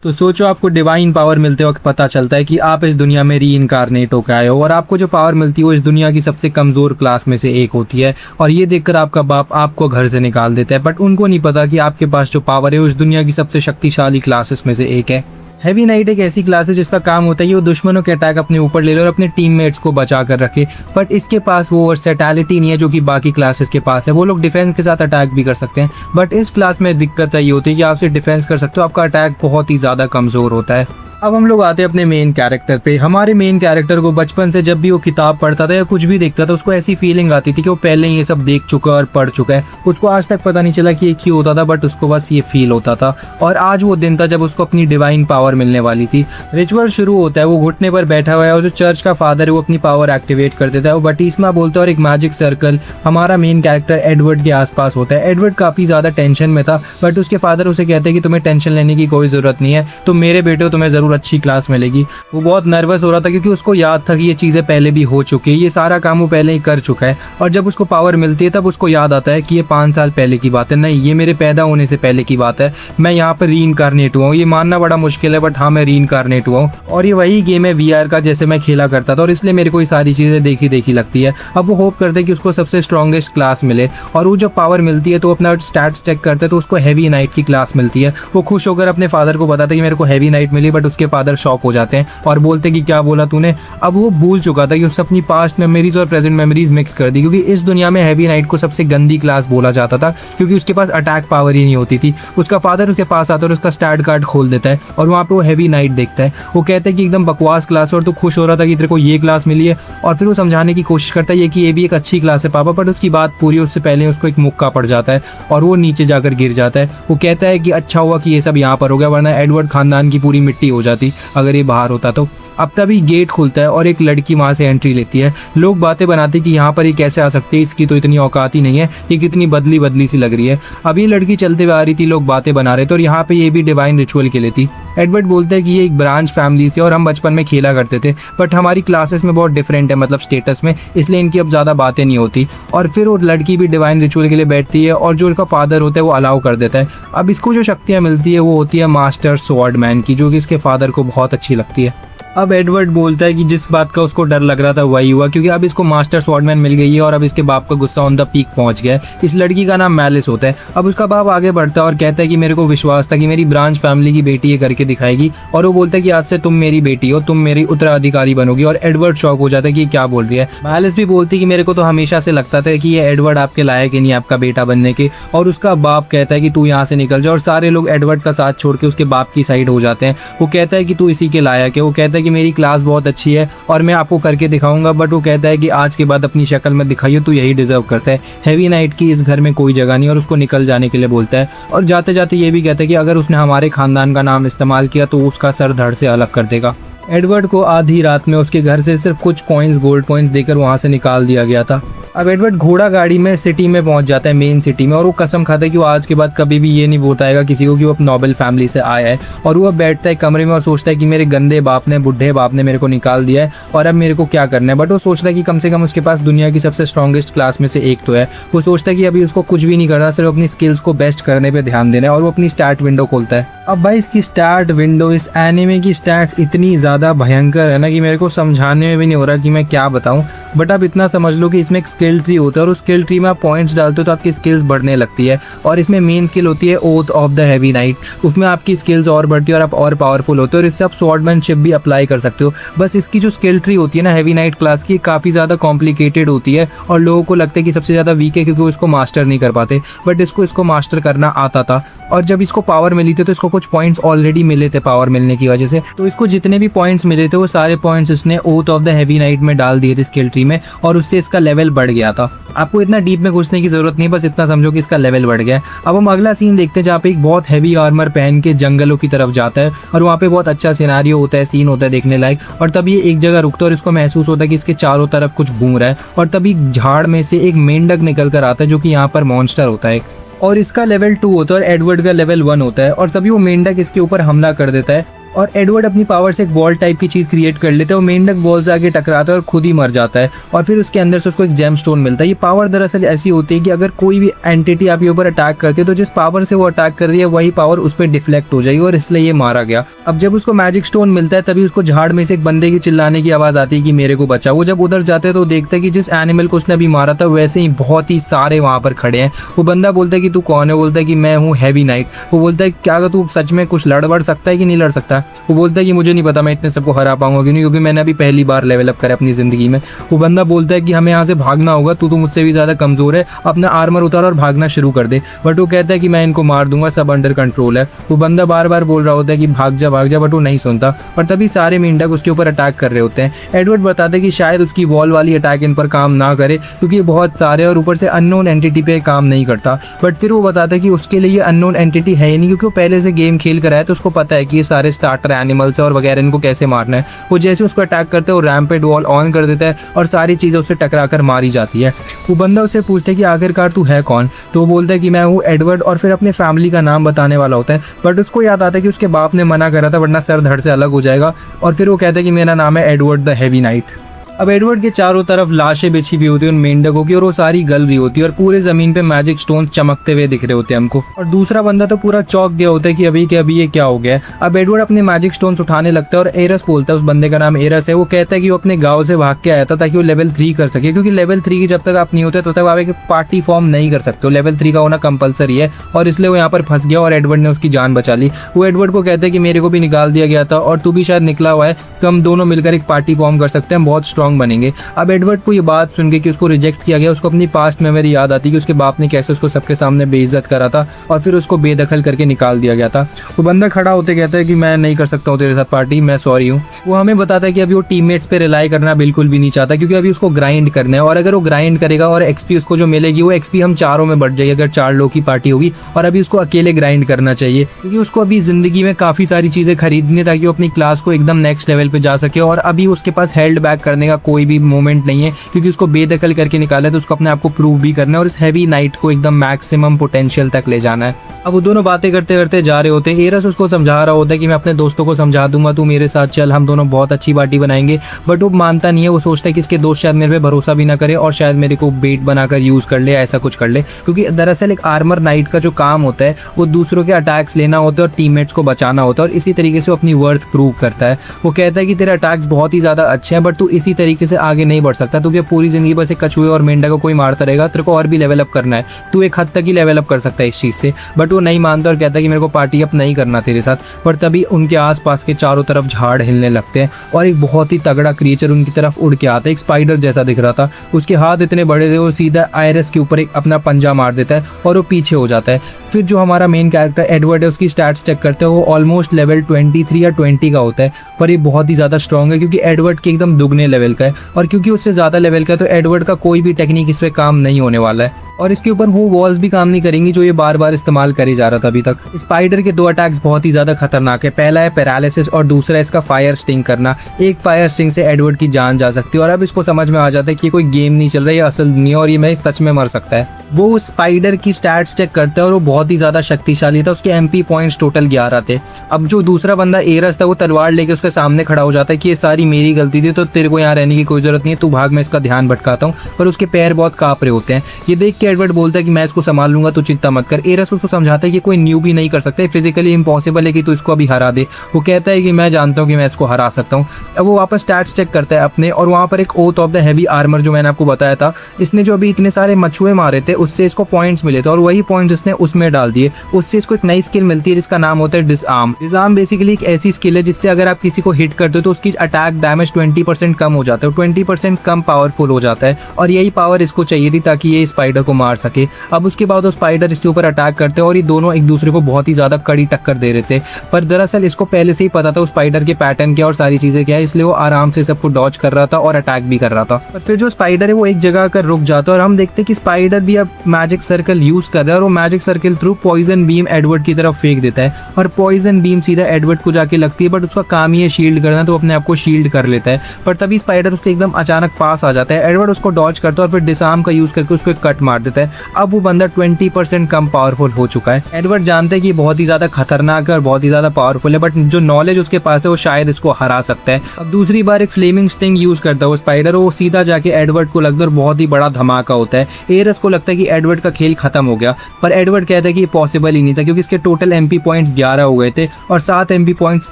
तो सोचो आपको डिवाइन पावर मिलते वक्त पता चलता है कि आप इस दुनिया में री इनकारनेट होकर आए हो और आपको जो पावर मिलती है वो इस दुनिया की सबसे कमज़ोर क्लास में से एक होती है। और ये देखकर आपका बाप आपको घर से निकाल देता है, बट उनको नहीं पता कि आपके पास जो पावर है वो इस दुनिया की सबसे शक्तिशाली क्लासेस में से एक है। हैवी नाइट एक ऐसी क्लास है जिसका काम होता है कि वो दुश्मनों के अटैक अपने ऊपर ले ले और अपने टीममेट्स को बचा कर रखे, बट इसके पास वो वर्सेटैलिटी नहीं है जो कि बाकी क्लासेस के पास है। वो लोग डिफेंस के साथ अटैक भी कर सकते हैं, बट इस क्लास में दिक्कत ये होती है कि आप सिर्फ डिफेंस कर सकते हो, आपका अटैक बहुत ही ज़्यादा कमज़ोर होता है। अब हम लोग आते हैं अपने मेन कैरेक्टर पे। हमारे मेन कैरेक्टर को बचपन से जब भी वो किताब पढ़ता था या कुछ भी देखता था उसको ऐसी फीलिंग आती थी कि वो पहले ही ये सब देख चुका और पढ़ चुका है। उसको आज तक पता नहीं चला कि ये क्यों होता था, बट उसको बस ये फील होता था। और आज वो दिन था जब उसको अपनी डिवाइन पावर मिलने वाली थी। रिचुअल शुरू होता है, वो घुटने पर बैठा हुआ है और जो चर्च का फादर है वो अपनी पावर एक्टिवेट कर देता है। वो बपतिस्मा बोलता है और एक मैजिक सर्कल हमारा मेन कैरेक्टर एडवर्ड के आसपास होता है। एडवर्ड काफ़ी ज़्यादा टेंशन में था, बट उसके फादर उसे कहते हैं कि तुम्हें टेंशन लेने की कोई ज़रूरत नहीं है, तुम मेरे बेटे हो, तुम्हें ज़रूर अच्छी क्लास मिलेगी। वो बहुत नर्वस हो रहा था क्योंकि उसको याद था कि ये चीज़ें पहले भी हो चुकी है, ये सारा काम वो पहले ही कर चुका है। और जब उसको पावर मिलती है तब उसको याद आता है कि ये 5 साल पहले की बात है, नहीं ये मेरे पैदा होने से पहले की बात है। मैं यहाँ पर री इनकारनेट हुआ हूँ। ये मानना बड़ा मुश्किल है, बट हाँ मैं री इनकारनेट हुआ हूँ। और ये वही गेम है VR का जैसे मैं खेला करता था और इसलिए मेरे को ये सारी चीज़ें देखी देखी लगती है। अब वो होप करते हैं कि उसको सबसे स्ट्रॉन्गेस्ट क्लास मिले, और वो जब पावर मिलती है तो अपना स्टैट्स चेक करते हैं तो उसको हैवी नाइट की क्लास मिलती है। वो खुश होकर अपने फादर को बताते हैं कि मेरे को हैवी नाइट मिली, बट उसके फादर शॉक हो जाते हैं और बोलते कि क्या बोला तूने। अब वो भूल चुका था कि उसने अपनी पास्ट मेमोरीज और प्रेजेंट मेमोरीज मिक्स कर दी, क्योंकि इस दुनिया में हैवी नाइट को सबसे गंदी क्लास बोला जाता था क्योंकि उसके पास अटैक पावर ही नहीं होती थी। उसका फादर उसके पास आता है और उसका स्टैट कार्ड खोल देता है और वहाँ पे वो हैवी नाइट देखता है। वो कहते हैं कि एकदम बकवास क्लास और तू खुश हो रहा था कि तेरे को ये क्लास मिली है। और फिर वो समझाने की कोशिश करता है कि ये भी एक अच्छी क्लास है पापा, बट उसकी बात पूरी उससे पहले उसको एक मुक्का पड़ जाता है और वो नीचे जाकर गिर जाता है। वो कहता है कि अच्छा हुआ कि ये सब यहाँ पर हो गया, वरना एडवर्ड खानदान की पूरी मिट्टी हो जाती अगर ये बाहर होता तो। अब तभी गेट खुलता है और एक लड़की वहाँ से एंट्री लेती है। लोग बातें बनाते कि यहाँ पर ये कैसे आ सकती है, इसकी तो इतनी औकात ही नहीं है, ये कितनी बदली बदली सी लग रही है। अब ये लड़की चलते हुए आ रही थी, लोग बातें बना रहे थे और यहाँ पे ये भी डिवाइन रिचुअल के लिए थी। एडवर्ड बोलता है कि ये एक ब्रांच फैमिली से और हम बचपन में खेला करते थे, बट हमारी क्लासेस में बहुत डिफरेंट है, मतलब स्टेटस में, इसलिए इनकी अब ज़्यादा बातें नहीं होती। और फिर वो लड़की भी डिवाइन रिचुअल के लिए बैठती है और जो उसका फादर होता है वो अलाउ कर देता है। अब इसको जो शक्तियाँ मिलती है वो होती है मास्टर स्वॉर्डमैन की, जो कि इसके फादर को बहुत अच्छी लगती है। अब एडवर्ड बोलता है कि जिस बात का उसको डर लग रहा था वही हुआ, क्योंकि अब इसको मास्टर स्वॉर्डमैन मिल गई है और अब इसके बाप का गुस्सा ऑन द पीक पहुंच गया है। इस लड़की का नाम मैलिस होता है। अब उसका बाप आगे बढ़ता है और कहता है कि मेरे को विश्वास था कि मेरी ब्रांच फैमिली की बेटी ये करके दिखाएगी, और वो बोलता है कि आज से तुम मेरी बेटी हो, तुम मेरी उत्तराधिकारी बनोगी। और एडवर्ड शॉक हो जाता है कि क्या बोल रही है। मैलिस भी बोलती है कि मेरे को तो हमेशा से लगता था कि ये एडवर्ड आपके लायक ही नहीं आपका बेटा बनने के। और उसका बाप कहता है कि तू यहाँ से निकल जा, और सारे लोग एडवर्ड का साथ छोड़ के उसके बाप की साइड हो जाते हैं। वो कहता है कि तू इसी के लायक है। वो कहता है कि मेरी क्लास बहुत अच्छी है और मैं आपको करके दिखाऊंगा, बट वो कहता है कि आज के बाद अपनी शक्ल में दिखाइए, तू यही डिजर्व करता है। हैवी नाइट की इस घर में कोई जगह नहीं, और उसको निकल जाने के लिए बोलता है। और जाते जाते ये भी कहता है कि अगर उसने हमारे खानदान का नाम इस्तेमाल किया तो उसका सर धड़ से अलग कर देगा। एडवर्ड को आधी रात में उसके घर से सिर्फ कुछ कॉइन्स, गोल्ड कॉइन्स देकर वहाँ से निकाल दिया गया था। अब एडवर्ड घोड़ा गाड़ी में सिटी में पहुंच जाता है, मेन सिटी में, और वो कसम खाता है कि वो आज के बाद कभी भी ये नहीं बताएगा किसी को कि वो नोबल फैमिली से आया है। और वो अब बैठता है कमरे में और सोचता है कि मेरे गंदे बाप ने, बुढ़े बाप ने मेरे को निकाल दिया है और अब मेरे को क्या करना है। बट वो सोचता है कि कम से कम उसके पास दुनिया की सबसे स्ट्रॉन्गेस्ट क्लास में से एक तो है। वो सोचता है कि अभी उसको कुछ भी नहीं करना, सिर्फ अपनी स्किल्स को बेस्ट करने पर ध्यान देना है, और वो अपनी स्टार्ट विंडो खोलता है। अब भाई इसकी स्टार्ट विंडो, इस एनिमे की स्टैट्स इतनी ज़्यादा भयंकर है ना कि मेरे को समझाने में भी नहीं हो रहा कि मैं क्या बताऊं। बट आप इतना समझ लो कि इसमें एक स्किल ट्री होता है और उस स्किल ट्री में आप पॉइंट्स डालते हो तो आपकी स्किल्स बढ़ने लगती है। और इसमें मेन स्किल होती है oath of the heavy night, उसमें आपकी स्किल्स और बढ़ती है और आप और पावरफुल होते हो, और इससे आप स्वॉर्डमैनशिप भी अप्लाई कर सकते हो। बस इसकी जो स्किल ट्री होती है ना हैवी नाइट क्लास की, काफ़ी ज़्यादा कॉम्प्लिकेटेड होती है और लोगों को लगता है कि सबसे ज़्यादा वीक है क्योंकि वो इसको मास्टर नहीं कर पाते, बट इसको मास्टर करना आता था। और जब इसको पावर मिली थी तो इसको कुछ पॉइंट्स ऑलरेडी मिले थे पावर मिलने की वजह से, तो इसको जितने भी पॉइंट्स मिले थे वो सारे पॉइंट्स इसने oath of the heavy night में डाल दिए थे स्किल ट्री में, और उससे इसका लेवल बढ़ गया था। आपको इतना डीप में घुसने की जरूरत नहीं, बस इतना समझो कि इसका लेवल बढ़ गया है। अब हम अगला सीन देखते हैं जहाँ पे एक बहुत हैवी आर्मर पहन के जंगलों की तरफ जाता है और वहाँ पे बहुत अच्छा सिनारियो होता है, सीन होता है देखने लायक। और तभी ये एक जगह रुकता है और इसको महसूस होता है कि इसके चारों तरफ कुछ घूम रहा है, और तभी झाड़ में से एक मेंढक निकल कर आता है जो कि यहाँ पर मॉन्स्टर होता है और इसका लेवल 2 होता है और एडवर्ड का लेवल 1 होता है। और तभी वो मेंढक इसके ऊपर हमला कर देता है। और एडवर्ड अपनी पावर से एक वॉल टाइप की चीज क्रिएट कर लेता है। वो मेंढक वॉल से आगे टकराता है और खुद ही मर जाता है और फिर उसके अंदर से उसको एक जेम स्टोन मिलता है। ये पावर दरअसल ऐसी होती है कि अगर कोई भी एंटिटी आपके ऊपर अटैक करती है तो जिस पावर से वो अटैक कर रही है वही पावर उस पर डिफ्लेक्ट हो जाएगी और इसलिए ये मारा गया। अब जब उसको मैजिक स्टोन मिलता है तभी उसको झाड़ में से एक बंदे की चिल्लाने की आवाज आती है कि मेरे को बचा। वो जब उधर जाते हैं तो देखता है कि जिस एनिमल को उसने अभी मारा था वैसे ही बहुत ही सारे वहां पर खड़े हैं। वो बंदा बोलता है कि तू कौन है? बोलता है कि मैं हूँ हेवी नाइट। वो बोलता है क्या तू सच में कुछ लड़ बढ़ सकता है कि नहीं लड़ सकता? वो बोलता है कि मुझे नहीं पता मैं इतने सबको हरा पाऊंगा कि नहीं, क्योंकि मैंने अभी पहली बार लेवल अप करा अपनी जिंदगी में। वो बंदा बोलता है कि हमें यहाँ से भागना होगा, तू तो मुझसे भी ज्यादा कमजोर है, अपना आर्मर उतार और भागना शुरू कर दे। बट वो कहता है कि मैं इनको मार दूंगा, सब अंडर कंट्रोल है। वो बंदा बार बार बोल रहा होता है कि भाग जा, बट वो नहीं सुनता। और तभी सारे मेंढक उसके ऊपर अटैक कर रहे होते हैं। एडवर्ड बताता है कि शायद उसकी वॉल वाली अटैक इन पर काम ना करे क्योंकि ये बहुत सारे और ऊपर से अननोन एंटिटी पे काम नहीं करता। बट फिर वो बताता है कि उसके लिए ये अननोन एंटिटी है ही नहीं, क्योंकि वो पहले से गेम खेल कर आया है तो उसको पता है कि ये सारे स्टार्टर एनिमल्स है और वगैरह इनको कैसे मारना है। वो जैसे उसको अटैक करते हैं वो रैम्पेड वॉल ऑन कर देता है और सारी चीजें उससे टकरा कर मारी जाती है। वो बंदा उससे पूछता है कि आखिरकार तू है कौन? तो वो बोलता है कि मैं हूँ एडवर्ड, और फिर अपने फैमिली का नाम बताने वाला होता है। बट उसको याद आता है कि उसके बाप ने मना करा था वरना सर धड़ से अलग हो जाएगा। और फिर वो कहता है कि मेरा नाम है एडवर्ड द हेवी नाइट। अब एडवर्ड के चारों तरफ लाशें बिछी हुई होती है उन मेंढकों की और वो सारी गल रही होती है और पूरे जमीन पे मैजिक स्टोन चमकते हुए दिख रहे होते हैं हमको। और दूसरा बंदा तो पूरा चौंक गया होता है कि अभी के अभी ये क्या हो गया है। अब एडवर्ड अपने मैजिक स्टोन्स उठाने लगता है और एरस बोलता है, उस बंदे का नाम एरस है। वो कहता है कि वो अपने गाँव से भाग के आया था ताकि वो लेवल 3 कर सके, क्योंकि लेवल 3 की जब तक आप नहीं होते तब तक आप एक पार्टी फॉर्म नहीं कर सकते हो। लेवल 3 का होना कंपलसरी है और इसलिए वो यहाँ पर फंस गया और एडवर्ड ने उसकी जान बचा ली। वो एडवर्ड को कहते हैं कि मेरे को भी निकाल दिया गया था और तू भी शायद निकला हुआ है, तो हम दोनों मिलकर एक पार्टी फॉर्म कर सकते हैं, बहुत स्ट्रांग बनेंगे। अब एडवर्ड को ये बात सुन के कि उसको रिजेक्ट किया गया, उसको अपनी पास्ट मेमोरी याद आती है कि उसके बाप ने कैसे उसको सबके सामने बेइज्जत करा था और फिर उसको बेदखल करके निकाल दिया गया था। वो बंदा खड़ा होते कहता है कि मैं नहीं कर सकता हूँ तेरे साथ पार्टी, मैं सॉरी हूँ। वो हमें बताता है कि अभी वो टीममेट्स पे रिलाई करना बिल्कुल भी नहीं चाहता, क्योंकि अभी उसको ग्राइंड करना है और अगर वो ग्राइंड करेगा और एक्सपी उसको जो मिलेगी वो एक्सपी हम चारों में बढ़ जाएगी अगर 4 लोग की पार्टी होगी। और अभी उसको अकेले ग्राइंड करना चाहिए क्योंकि उसको अभी जिंदगी में काफी सारी चीजें खरीदनी है ताकि वो अपनी क्लास को एकदम नेक्स्ट लेवल पे जा सके। और अभी उसके पास हेल्ड बैक करने का कोई भी मोमेंट नहीं है क्योंकि उसको बेदखल करके निकाला है, तो उसको अपने आप को प्रूव भी करना है और इस हैवी नाइट को एकदम मैक्सिमम पोटेंशियल तक ले जाना है। अब वो दोनों बातें करते करते जा रहे होते हैं। एरस उसको समझा रहा होता है कि मैं अपने दोस्तों को समझा दूंगा, तू मेरे साथ चल, हम दोनों बहुत अच्छी पार्टी बनाएंगे। बट वो मानता नहीं है। वो सोचता है कि इसके दोस्त शायद मेरे पे भरोसा भी ना करे और शायद मेरे को बेट बनाकर यूज कर ले, ऐसा कुछ कर ले। क्योंकि दरअसल एक आर्मर नाइट का जो काम होता है वो दूसरों के अटैक्स लेना होता है और टीममेट्स को बचाना होता है और इसी तरीके से वो अपनी वर्थ प्रूव करता है। वो कहता है कि तेरे अटैक्स बहुत ही ज्यादा अच्छे हैं बट तू इसी तरीके से आगे नहीं बढ़ सकता, क्योंकि पूरी जिंदगी बस एक कछुए और मेंढक को कोई मारता रहेगा, तेरे को और भी लेवल अप करना है, तू एक हद तक ही लेवल अप कर सकता है इस चीज से। बट वो नहीं मानता और कहता है कि मेरे को पार्टी अप नहीं करना तेरे साथ। पर तभी उनके आसपास के चारों तरफ झाड़ हिलने लगते हैं और एक बहुत ही तगड़ा क्रिएचर उनकी तरफ उड़ के आता है। एक स्पाइडर जैसा दिख रहा था, उसके हाथ इतने बड़े थे, वो सीधा आयरस के ऊपर एक अपना पंजा मार देता है और वो पीछे हो जाता है। फिर जो हमारा मेन कैरेक्टर एडवर्ड है उसकी स्टैट्स चेक करते हैं, वो ऑलमोस्ट लेवल 23 या 20 का होता है, पर ये बहुत ही ज्यादा स्ट्रॉन्ग है क्योंकि एडवर्ड के एकदम दुगने लेवल का है। और क्योंकि उससे ज्यादा लेवल का है तो एडवर्ड का कोई भी टेक्निक इस पे काम नहीं होने वाला है और इसके ऊपर वो वॉल्स भी काम नहीं करेंगी जो ये बार बार इस्तेमाल करी जा रहा था अभी तक। स्पाइडर के 2 अटैक्स बहुत ही ज्यादा खतरनाक है। पहला है पैरालिसिस और दूसरा इसका फायर स्टिंग करना। एक फायर स्टिंग से एडवर्ड की जान जा सकती है और अब इसको समझ में आ जाता है कि ये कोई गेम नहीं चल रहा है, ये असल दुनिया और ये मैं सच में मर सकता है। वो स्पाइडर की स्टैट्स चेक करता है और वो बहुत ही ज्यादा शक्तिशाली था, उसके एमपी पॉइंट्स टोटल 11 थे। अब जो दूसरा बंदा एरस था वो तलवार लेके उसके सामने खड़ा हो जाता है कि ये सारी मेरी गलती थी, तो तेरे को यहाँ रहने की कोई जरूरत नहीं है, तू भाग, मैं इसका ध्यान भटकाता हूँ। पर उसके पैर बहुत कांप रहे होते हैं। ये देख के एडवर्ड बोलता है कि मैं इसको संभाल लूंगा, तू चिंता मत कर। एरस उसको समझाता है कि कोई न्यू भी नहीं कर सकता, फिजिकली इम्पॉसिबल है कि तू इसको अभी हरा दे। वो कहता है कि मैं जानता हूँ कि मैं इसको हरा सकता हूँ। अब वो वापस स्टैट्स चेक करता है अपने और वहाँ पर एक oath of the heavy armour जो मैंने आपको बताया था, इसने जो अभी इतने सारे मछुए मारे थे उससे इसको पॉइंट्स मिले थे और वही पॉइंट्स इसने उसमें डाल दिए। उससे इसको एक नई स्किल मिलती है जिसका नाम होता है डिसआर्म। डिसआर्म बेसिकली एक ऐसी स्किल है जिससे अगर आप किसी को हिट करते हो तो उसकी अटैक डैमेज 20% कम हो जाता है, 20% कम पावरफुल हो जाता है और यही पावर इसको चाहिए थी ताकि ये स्पाइडर को मार सके। अब उसके बाद वो स्पाइडर इसके ऊपर अटैक करते हैं और ये दोनों एक दूसरे को बहुत ही ज्यादा कड़ी टक्कर दे रहे थे, पर दरअसल इसको पहले से ही पता था उस स्पाइडर के पैटर्न क्या और सारी चीजें क्या है, इसलिए वो आराम से सबको डॉज कर रहा था और अटैक भी कर रहा था। पर फिर जो स्पाइडर है वो एक जगह आकर रुक जाता है और हम देखते हैं कि स्पाइडर भी अब मैजिक सर्कल यूज कर रहा है और वो magic circle through poison beam Edward की तरफ फेंक देता है और पॉइजन बीम सीधा एडवर्ड को जाके लगती है, बट उसका काम ही है शील्ड करना, तो अपने आप को शील्ड कर लेता है। पर तभी स्पाइडर उसके एकदम अचानक पास आ जाता है। एडवर्ड उसको डॉज करता है और फिर डिसआर्म का यूज करके उसको एक कट मार देता देता है। अब वो बंदा 20% कम पावरफुल हो चुका है। एडवर्ड जानते हैं कि बहुत ही ज्यादा खतरनाक है और बहुत ही ज्यादा पावरफुल है, बट जो नॉलेज उसके पास है वो शायद इसको हरा सकता है। अब दूसरी बार एक फ्लेमिंग स्टिंग यूज करता है वो स्पाइडर, वो सीधा जाके एडवर्ड को लगता है और बहुत ही बड़ा धमाका होता है। एरस को लगता है कि एडवर्ड का खेल खत्म हो गया, पर एडवर्ड कहता है कि ये पॉसिबल ही नहीं था, क्योंकि इसके टोटल एमपी पॉइंट्स 11 हो गए थे और 7 एमपी पॉइंट्स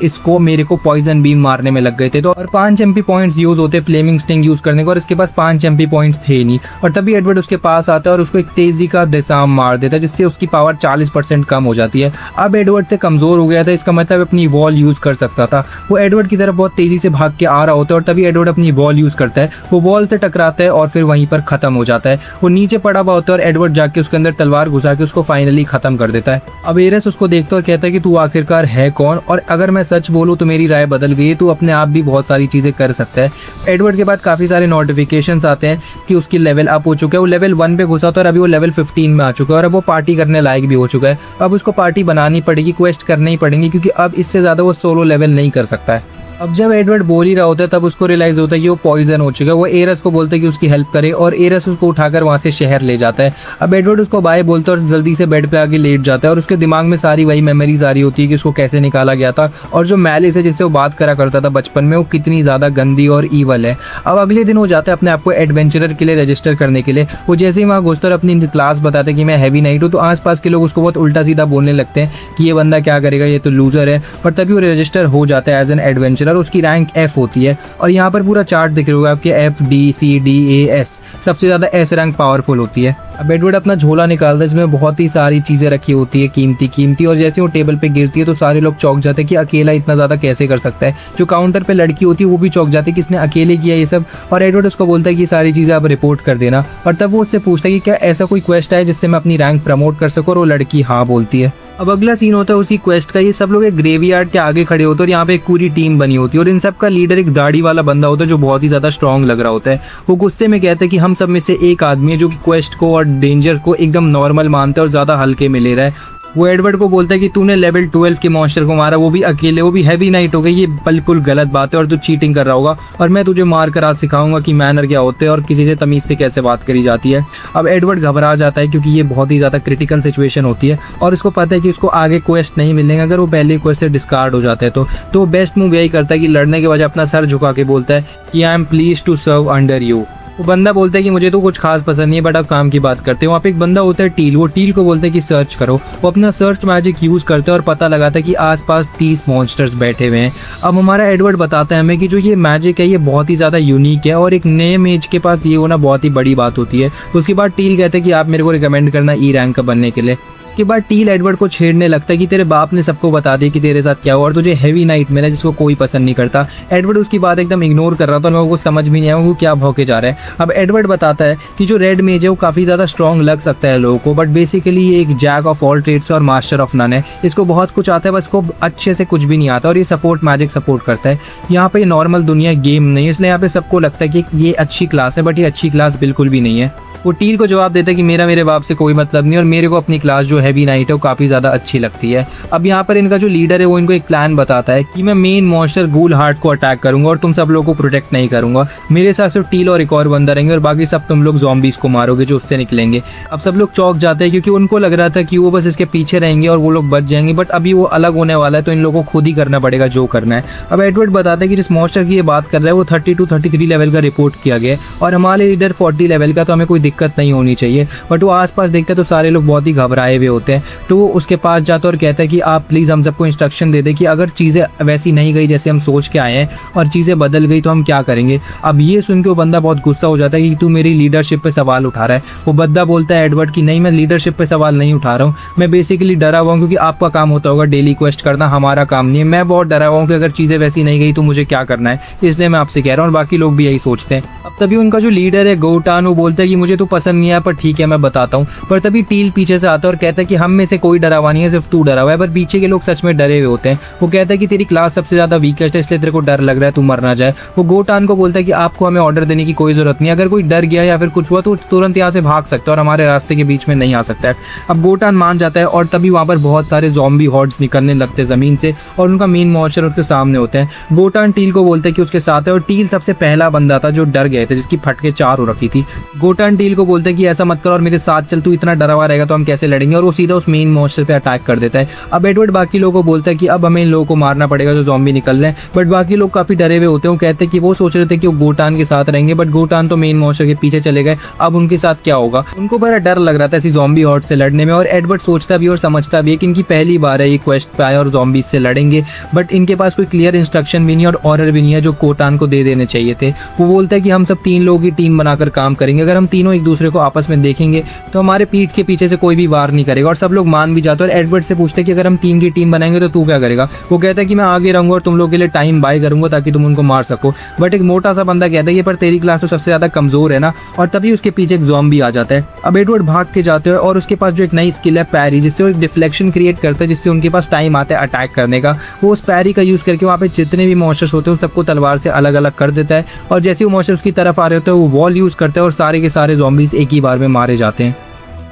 इसको मेरे को पॉइजन बीम मारने में लग गए थे। तो और 5 एमपी पॉइंट्स यूज होते फ्लेमिंग स्टिंग यूज करने को, और इसके पास 5 एमपी पॉइंट्स थे नहीं। और तभी एडवर्ड उसके पास आता है और उसको एक तेजी का डिसार्म मार देता है, जिससे उसकी पावर 40% कम हो जाती है। अब एडवर्ड से कमजोर हो गया था, इसका मतलब अपनी वॉल यूज कर सकता था। वो एडवर्ड की तरफ बहुत तेजी से भाग के आ रहा होता है और तभी एडवर्ड अपनी वॉल यूज करता है। वो वॉल से टकराता है और फिर वहीं पर खत्म हो जाता है। वो नीचे पड़ा हुआ होता है और एडवर्ड जाके उसके अंदर तलवार घुसा के उसको फाइनली खत्म कर देता है। अब एरस उसको देखता है और कहता है कि तू आखिरकार है कौन, और अगर मैं सच बोलूं तो मेरी राय बदल गई है, तू अपने आप भी बहुत सारी चीजें कर सकता है। एडवर्ड के बाद काफी सारे नोटिफिकेशंस आते हैं कि उसकी लेवल अप हो चुका है। वो लेवल 1 पे घुसा था और अभी वो लेवल 15 में आ चुका है और अब वो पार्टी करने लायक भी हो चुका है। अब उसको पार्टी बनानी पड़ेगी, क्वेस्ट करनी ही पड़ेंगी, क्योंकि अब इससे ज्यादा वो सोलो लेवल नहीं कर सकता है। अब जब एडवर्ड बोल ही रहा होता है तब उसको रियलाइज होता है कि वो पॉइजन हो चुका है। वो एरस को बोलता है कि उसकी हेल्प करे और एरस उसको उठाकर वहां से शहर ले जाता है। अब एडवर्ड उसको बाय बोलता है और जल्दी से बेड पे आके लेट जाता है और उसके दिमाग में सारी वही मेमोरीज आ रही होती है कि उसको कैसे निकाला गया था और जो मैलिस है जिससे वो बात करा करता था बचपन में, वो कितनी ज्यादा गंदी और ईवल है। अब अगले दिन वो जाता है अपने आप को एडवेंचरर के लिए रजिस्टर करने के लिए। वो जैसे ही वहाँ घुसता है अपनी क्लास बताते हैं कि मैं हैवी नाइट हूँ, तो आसपास के लोग उसको बहुत उल्टा सीधा बोलने लगते हैं कि ये बंदा क्या करेगा, ये तो लूजर है। पर तभी वो रजिस्टर हो जाता है एज एन एडवेंचरर। उसकी रैंक एफ होती है और यहाँ पर पूरा चार्ट दिख रहा होगा आपके F D C D A S, सबसे ज्यादा एस रैंक पावरफुल होती है। अब एडवर्ड अपना झोला निकालता है जिसमें बहुत ही सारी चीजें रखी होती है कीमती, और जैसे वो टेबल पे गिरती है तो सारे लोग चौंक जाते हैं कि अकेला इतना ज्यादा कैसे कर सकता है। जो काउंटर पे लड़की होती है वो भी चौंक जाती है कि इसने अकेले किया ये सब, और एडवर्ड उसको बोलता है कि सारी चीजें आप रिपोर्ट कर देना। और तब वो उससे पूछता है कि क्या ऐसा कोई क्वेस्ट है जिससे मैं अपनी रैंक प्रमोट कर सकूं, और वो लड़की हाँ बोलती है। अब अगला सीन होता है उसी क्वेस्ट का। ये सब लोग एक ग्रेवयार्ड के आगे खड़े होते हैं और यहाँ पे एक पूरी टीम बनी होती है और इन सब का लीडर एक दाढ़ी वाला बंदा होता है जो बहुत ही ज्यादा स्ट्रांग लग रहा होता है। वो गुस्से में कहता है कि हम सब में से एक आदमी है जो कि क्वेस्ट को और डेंजर को एकदम नॉर्मल मानता है और ज्यादा हल्के में ले रहा है। वो एडवर्ड को बोलता है कि तूने लेवल 12 के मॉन्स्टर को मारा, वो भी अकेले, वो भी हैवी नाइट हो गई, ये बिल्कुल गलत बात है और तू चीटिंग कर रहा होगा, और मैं तुझे मार कर आज सिखाऊंगा कि मैनर क्या होते हैं और किसी से तमीज से कैसे बात करी जाती है। अब एडवर्ड घबरा जाता है क्योंकि ये बहुत ही ज्यादा क्रिटिकल सिचुएशन होती है और इसको पता है कि उसको आगे क्वेस्ट नहीं मिलेंगे अगर वो पहले क्वेस्ट से डिस्कार्ड हो जाता है। तो बेस्ट मूव यही करता है कि लड़ने के बजाय अपना सर झुका के बोलता है कि I am please to serve under you. वो बंदा बोलता है कि मुझे तो कुछ खास पसंद नहीं है, बट अब काम की बात करते हैं। वहाँ पे एक बंदा होता है टील, वो टील को बोलता है कि सर्च करो। वो अपना सर्च मैजिक यूज करते हैं और पता लगाता है कि आसपास 30 मॉन्स्टर्स बैठे हुए हैं। अब हमारा एडवर्ड बताता है हमें कि जो ये मैजिक है ये बहुत ही ज़्यादा यूनिक है और एक नए मेज के पास ये होना बहुत ही बड़ी बात होती है। उसके बाद टील कहते हैं कि आप मेरे को रिकमेंड करना ई रैंक का बनने के लिए। उसके बाद टील एडवर्ड को छेड़ने लगता है कि तेरे बाप ने सबको बता दिया कि तेरे साथ क्या हुआ और तुझे हैवी नाइट मिला जिसको कोई पसंद नहीं करता। एडवर्ड उसकी बात एकदम इग्नोर कर रहा था और लोगों को समझ भी नहीं आया वो क्या भौंके जा रहा है। अब एडवर्ड बताता है कि जो रेड मेज है वो काफ़ी ज़्यादा स्ट्रॉन्ग लग सकता है लोगों को, बट बेसिकली ये एक जैक ऑफ ऑल ट्रेड्स और मास्टर ऑफ नन है। इसको बहुत कुछ आता है बस इसको अच्छे से कुछ भी नहीं आता और ये सपोर्ट मैजिक सपोर्ट करता है। यहाँ पे नॉर्मल दुनिया गेम नहीं है, इसलिए यहाँ पे सबको लगता है कि ये अच्छी क्लास है, बट ये अच्छी क्लास बिल्कुल भी नहीं है। वो टील को जवाब देता है कि मेरे बाप से कोई मतलब नहीं और मेरे को अपनी क्लास जो हैवी नाइट है वो काफ़ी ज़्यादा अच्छी लगती है। अब यहाँ पर इनका जो लीडर है वो इनको एक प्लान बताता है कि मैं मेन मॉन्स्टर गूल हार्ट को अटैक करूंगा और तुम सब लोगों को प्रोटेक्ट नहीं करूंगा। मेरे साथ सिर्फ टील और एक और बंदा रहेंगे और बाकी सब तुम लोग ज़ॉम्बीज़ को मारोगे जो उससे निकलेंगे। अब सब लोग चौंक जाते हैं क्योंकि उनको लग रहा था कि वो बस इसके पीछे रहेंगे और वो लोग बच जाएंगे, बट अभी वो अलग होने वाला है तो इन लोगों को खुद ही करना पड़ेगा जो करना है। अब एडवर्ड बताता है कि जिस मॉन्स्टर की ये बात कर रहा है वो 32 33 लेवल का रिपोर्ट किया गया और हमारे लीडर 40 लेवल का, तो हमें कोई दिक्कत नहीं होनी चाहिए। बट वो आसपास देखते हैं तो सारे लोग बहुत ही घबराए हुए होते हैं। तो वो उसके पास जाता है और कहता है कि आप प्लीज़ हम सबको इंस्ट्रक्शन दे दें कि अगर चीज़ें वैसी नहीं गई जैसे हम सोच के आए हैं और चीज़ें बदल गई तो हम क्या करेंगे। अब ये सुन के वो बंदा बहुत गुस्सा हो जाता है कि तू मेरी लीडरशिप पे सवाल उठा रहा है। वो बंदा बोलता है एडवर्ड कि नहीं, मैं लीडरशिप पे सवाल नहीं उठा रहा हूँ, मैं बेसिकली डरा हुआ हूँ क्योंकि आपका काम होता होगा डेली क्वेस्ट करना, हमारा काम नहीं है। मैं बहुत डरा हुआ हूँ कि अगर चीज़ें वैसी नहीं गई तो मुझे क्या करना है, इसलिए मैं आपसे कह रहा हूँ। और बाकी लोग भी यही सोचते हैं। अब तभी उनका जो लीडर है गोटान, वो बोलता है कि मुझे तो पसंद नहीं है पर ठीक है मैं बताता हूँ। पर तभी टील पीछे से आता है और कहता है कि हम में से कोई डरा हुआ नहीं है, सिर्फ तू डरा हुआ है। पर पीछे के लोग सच में डरे हुए होते हैं। वो कहता है कि तेरी क्लास सबसे ज्यादा वीकेस्ट है इसलिए तेरे को डर लग रहा है, तू मर ना जाए। वो गोटान को बोलता है कि आपको हमें ऑर्डर देने की कोई जरूरत नहीं है, अगर कोई डर गया या फिर कुछ हुआ तो तुरंत यहाँ से भाग सकता है और हमारे रास्ते के बीच में नहीं आ सकता है। अब गोटान मान जाता है और तभी वहाँ पर बहुत सारे ज़ॉम्बी हॉर्ड्स निकलने लगते हैं जमीन से और उनका मेन मॉन्स्टर उसके सामने होते हैं। गोटान टील को बोलता है कि उसके साथ है और टील सबसे पहला बंदा था जो डर गए थे, जिसकी फटके 4 हो रखी थी। गोटान टील टील को बोलता है कि ऐसा मत कर और मेरे साथ चल, तू इतना डरा हुआ रहेगा तो हम कैसे लड़ेंगे, और वो सीधा उस मेन मॉन्स्टर पे अटैक कर देता है। अब एडवर्ड बाकी लोगों को बोलता है कि अब हमें इन लोगों को मारना पड़ेगा जो ज़ॉम्बी निकल रहे हैं, बट बाकी लोग काफी डरे हुए होते हैं। वो कहते हैं कि वो सोच रहे थे कि वो गोटान के साथ रहेंगे, बट गोटान तो मेन मॉन्स्टर के पीछे चले गए, अब उनके साथ क्या होगा। उनको बड़ा डर लग रहा था ऐसी ज़ॉम्बी हॉर्ड से लड़ने में, और एडवर्ड सोचता भी और समझता भी है कि इनकी पहली बार है ये क्वेस्ट पे आए और ज़ॉम्बीज से लड़ेंगे, बट इनके पास कोई क्लियर इंस्ट्रक्शन भी नहीं और ऑर्डर भी नहीं है जो गोटान को दे देने चाहिए थे। वो बोलता है कि हम सब 3 लोगों की टीम बनाकर काम करेंगे, अगर हम तीनों एक दूसरे को आपस में देखेंगे तो हमारे पीठ के पीछे से कोई भी वार नहीं करेगा, और सब लोग मान भी जाते हैं। और एडवर्ड से पूछते हैं कि अगर हम 3 की टीम बनाएंगे तो तू क्या करेगा। वो कहता है कि मैं आगे रहूंगा और तुम लोग के लिए टाइम बाय करूंगा ताकि तुम उनको मार सको, बट एक मोटा सा बंदा कहता है कि पर तेरी क्लास तो सबसे ज्यादा कमजोर है ना, और तभी उसके पीछे एक ज़ॉम्बी आ जाता है। अब एडवर्ड भाग के जाते हैं और उसके पास जो एक नई स्किल है पैरी, जिससे वो एक डिफ्लेक्शन क्रिएट करता है, जिससे उनके पास टाइम आता है अटैक करने का। वो उस पैरी का यूज करके वहाँ पे जितने भी मॉन्स्टर्स होते हैं उन सबको तलवार से अलग अलग कर देता है, और जैसे वो मॉन्स्टर्स की तरफ आ रहे होते हैं वो वॉल यूज करता है और सारे के सारे ज़ॉम्बीज एक ही बार में मारे जाते हैं।